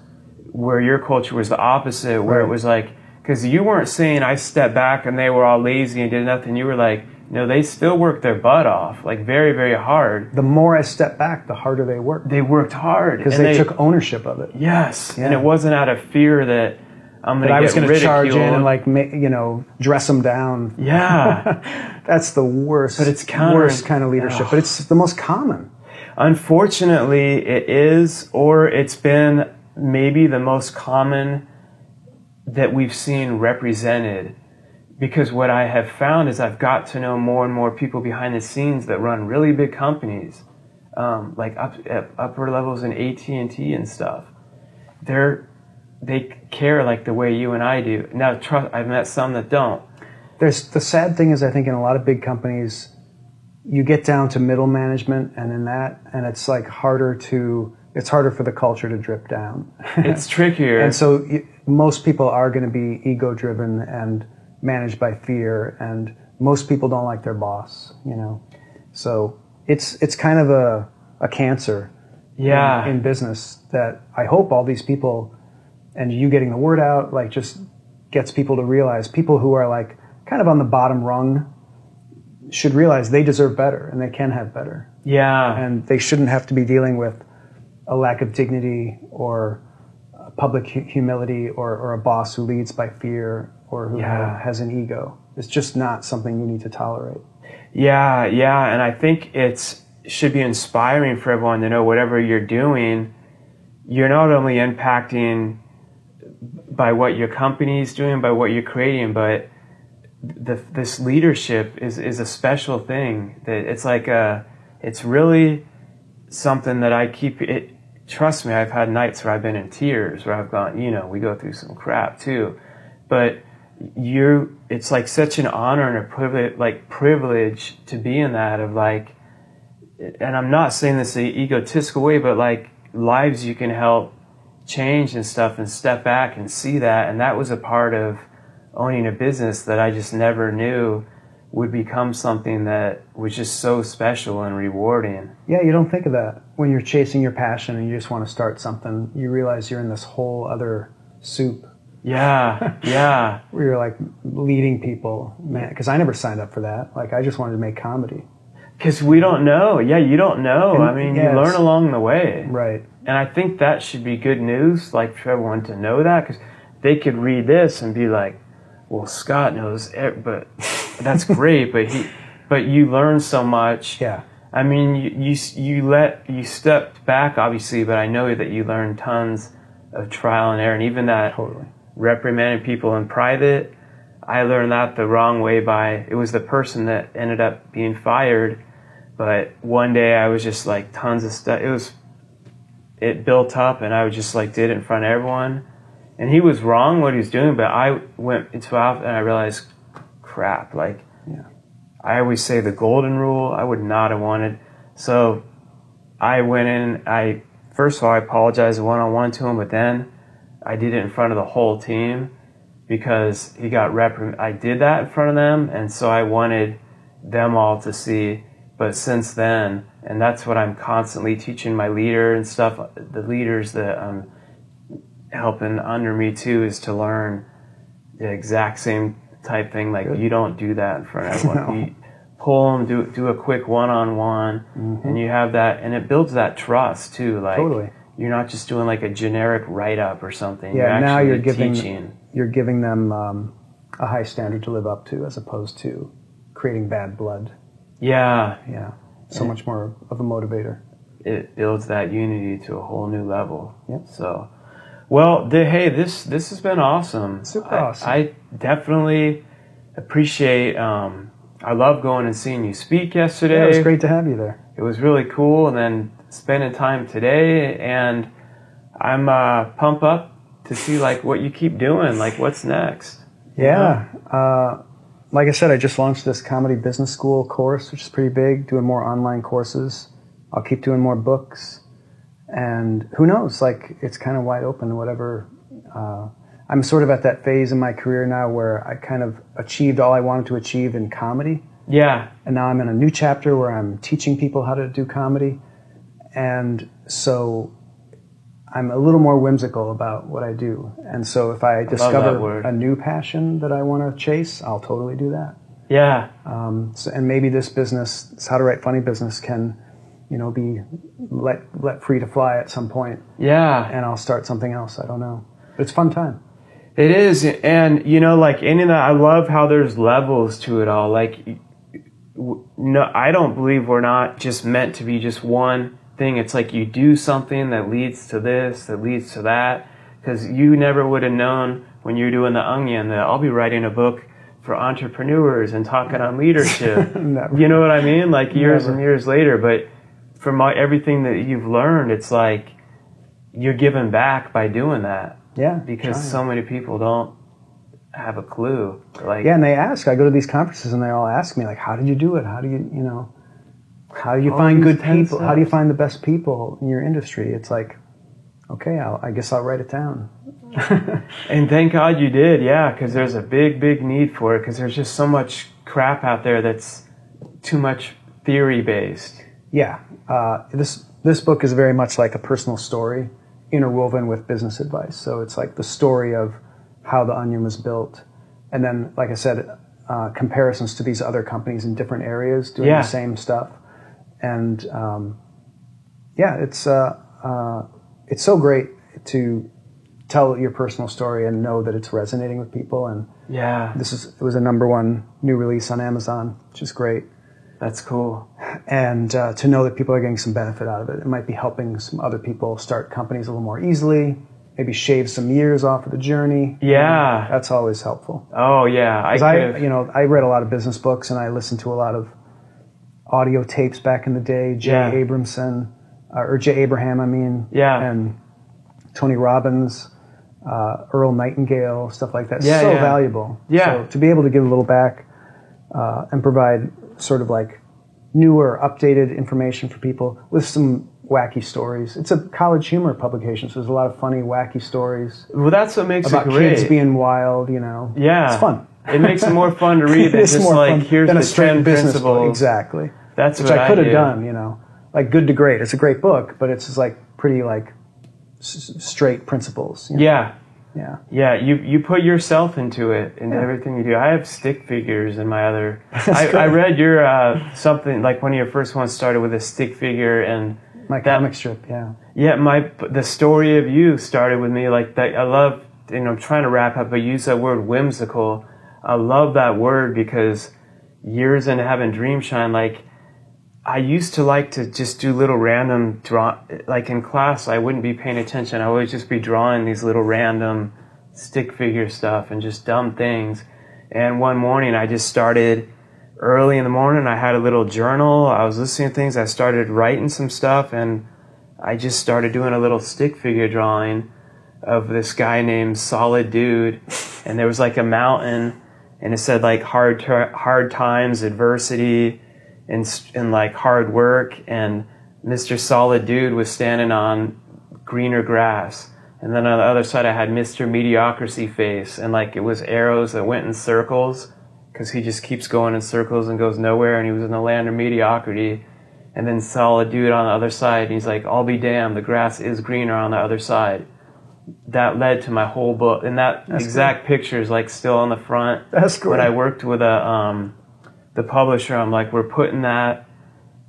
where your culture was the opposite, where it was like, because you weren't saying I stepped back and they were all lazy and did nothing. You were like, no, they still worked their butt off, like very, very hard. The more I stepped back, the harder they worked. They worked hard. Because they took ownership of it. Yes. Yeah. And it wasn't out of fear that I'm going to get ridiculed. I was going to charge in and dress them down. Yeah. That's the worst. But it's worst kind of leadership. But it's the most common. Unfortunately, it is, or it's been maybe the most common that we've seen represented. Because what I have found is I've got to know more and more people behind the scenes that run really big companies, like upper levels in AT&T and stuff. They're they care like the way you and I do. Now, I've met some that don't. The sad thing is, I think in a lot of big companies, you get down to middle management and it's like it's harder for the culture to drip down. It's trickier. And so most people are going to be ego driven and managed by fear, and most people don't like their boss, you know. So it's kind of a cancer in business that I hope all these people and you getting the word out like just gets people to realize, people who are like kind of on the bottom rung should realize they deserve better and they can have better. Yeah. And they shouldn't have to be dealing with a lack of dignity or public humility or a boss who leads by fear or who has an ego. It's just not something you need to tolerate. Yeah, and I think it should be inspiring for everyone to know whatever you're doing, you're not only impacting by what your company is doing, by what you're creating, but this leadership is a special thing. That it's like it's really something that I keep it. Trust me, I've had nights where I've been in tears, where I've gone, you know, we go through some crap too, but it's like such an honor and a privilege to be in that of like, and I'm not saying this in an egotistical way, but like lives you can help change and stuff and step back and see that. And that was a part of owning a business that I just never knew would become something that was just so special and rewarding. Yeah, you don't think of that. When you're chasing your passion and you just want to start something, you realize you're in this whole other soup. Yeah. Where you're like leading people. Man, because I never signed up for that. Like, I just wanted to make comedy. Because we don't know. Yeah, you don't know. I mean, you learn along the way. Right. And I think that should be good news, like for everyone to know that, because they could read this and be like, well, Scott knows, but that's great, but you learn so much. Yeah. I mean, you stepped back, obviously, but I know that you learned tons of trial and error, and even that reprimanding people in private, I learned that the wrong way it was the person that ended up being fired, but one day I was just like tons of stuff, it built up, and I just like did it in front of everyone. And he was wrong what he was doing, but I went into office and I realized, crap, like, I always say the golden rule, I would not have wanted. So I went in, first of all, I apologized one-on-one to him, but then I did it in front of the whole team because he got I did that in front of them, and so I wanted them all to see. But since then, and that's what I'm constantly teaching my leader and stuff, the leaders that I'm helping under me too, is to learn the exact same type thing. Like, you don't do that in front of everyone. No. You pull them, do a quick one-on-one, and you have that, and it builds that trust too. Like, you're not just doing like a generic write-up or something. Yeah, now you're teaching. You're giving them a high standard to live up to, as opposed to creating bad blood. Yeah. So much more of a motivator. It builds that unity to a whole new level. Yep. So, well, hey, this has been awesome. Super awesome. I definitely appreciate. I love going and seeing you speak yesterday. Yeah, it was great to have you there. It was really cool, and then spending time today, and I'm pumped up to see like what you keep doing. Like, what's next? Yeah. Like I said, I just launched this comedy business school course, which is pretty big, doing more online courses. I'll keep doing more books. And who knows, like, it's kind of wide open to whatever. I'm sort of at that phase in my career now where I kind of achieved all I wanted to achieve in comedy. Yeah. And now I'm in a new chapter where I'm teaching people how to do comedy. And so I'm a little more whimsical about what I do. And so if I discover a new passion that I want to chase, I'll totally do that. Yeah. And maybe this business, this How to Write Funny business, can, be let free to fly at some point. Yeah. And I'll start something else. I don't know. But it's a fun time. It is. And, like any of that, I love how there's levels to it all. Like, no, I don't believe we're not just meant to be just one thing. It's like you do something that leads to this, that leads to that. Because you never would have known when you were doing The Onion that I'll be writing a book for entrepreneurs and talking on leadership. You know what I mean? Like years and years later. But from everything that you've learned, it's like you're giving back by doing that. Yeah. Because so many people don't have a clue. Like, yeah, and they ask. I go to these conferences and they all ask me, like, how did you do it? How do you how do you find good people? How do you find the best people in your industry? It's like, okay, I guess I'll write it down. And thank God you did, yeah, because there's a big, big need for it, because there's just so much crap out there that's too much theory-based. Yeah. This book is very much like a personal story interwoven with business advice. So it's like the story of how the Onion was built. And then, like I said, comparisons to these other companies in different areas doing the same stuff. And it's so great to tell your personal story and know that it's resonating with people. And it was a #1 new release on Amazon, which is great. That's cool. And to know that people are getting some benefit out of it. It might be helping some other people start companies a little more easily, maybe shave some years off of the journey. Yeah. That's always helpful. Oh, yeah. I read a lot of business books and I listened to a lot of audio tapes back in the day, Jay Abraham, and Tony Robbins, Earl Nightingale, stuff like that. So valuable. Yeah. So to be able to give a little back and provide sort of like newer, updated information for people with some wacky stories. It's a college humor publication, so there's a lot of funny, wacky stories. Well, that's what makes it great. About kids being wild, Yeah. It's fun. It makes it more fun to read than just like, here's the 10 principles. Exactly. That's which what I could have done, like Good to Great. It's a great book, but it's just like pretty like straight principles. Yeah. Yeah. Yeah, you put yourself into it, into everything you do. I have stick figures in my other... I read your, something, like one of your first ones started with a stick figure and... My comic strip, yeah. Yeah, the story of you started with me like that. I love, I'm trying to wrap up, but you use that word whimsical. I love that word because years into having Dreamshine, like, I used to like to just do little random like in class, I wouldn't be paying attention. I would just be drawing these little random stick figure stuff and just dumb things. And one morning I just started early in the morning. I had a little journal. I was listening to things. I started writing some stuff and I just started doing a little stick figure drawing of this guy named Solid Dude. And there was like a mountain and it said like hard times, adversity, and like hard work, and Mr. Solid Dude was standing on greener grass, and then on the other side I had Mr. Mediocrity Face, and like it was arrows that went in circles because he just keeps going in circles and goes nowhere, and he was in the land of mediocrity. And then Solid Dude on the other side, and he's like, I'll be damned, the grass is greener on the other side. That led to my whole book, and that exact picture is like still on the front. That's cool. When I worked with the publisher, I'm like, we're putting that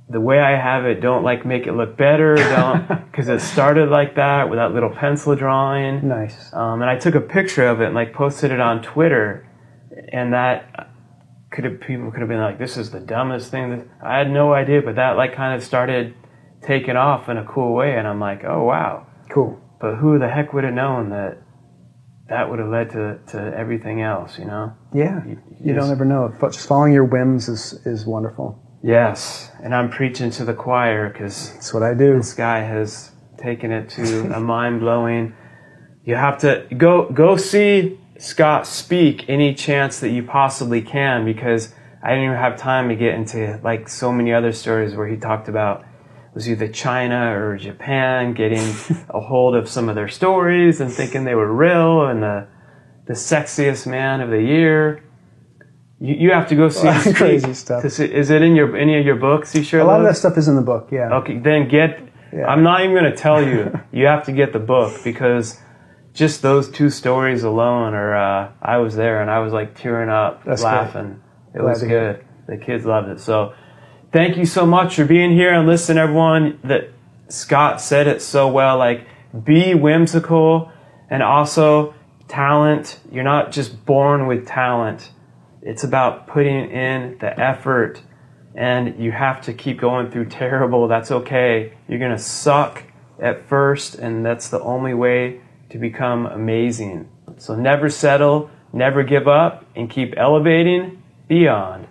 the way I have it. Don't like make it look better. Don't, because it started like that with that little pencil drawing. Nice. And I took a picture of it and like posted it on Twitter, and that people could have been like, this is the dumbest thing. I had no idea, but that like kind of started taking off in a cool way, and I'm like, oh wow, cool. But who the heck would have known that would have led to everything else, Yeah, you don't ever know. Just following your whims is wonderful. Yes, and I'm preaching to the choir because that's what I do. This guy has taken it to a mind-blowing. You have to go see Scott speak any chance that you possibly can, because I didn't even have time to get into like so many other stories where he talked about was either China or Japan getting a hold of some of their stories and thinking they were real, and the sexiest man of the year. You have to go see him speak. Crazy stuff. Is it in any of your books? You sure? A lot of that stuff is in the book. Yeah. Okay, then I'm not even going to tell you. You have to get the book, because just those 2 stories alone are. I was there and I was like tearing up, laughing. It was good. The kids loved it. So, thank you so much for being here, and listen, everyone. That Scott said it so well. Like, be whimsical, and also talent. You're not just born with talent. It's about putting in the effort, and you have to keep going through terrible. That's okay. You're going to suck at first, and that's the only way to become amazing. So never settle, never give up, and keep elevating beyond.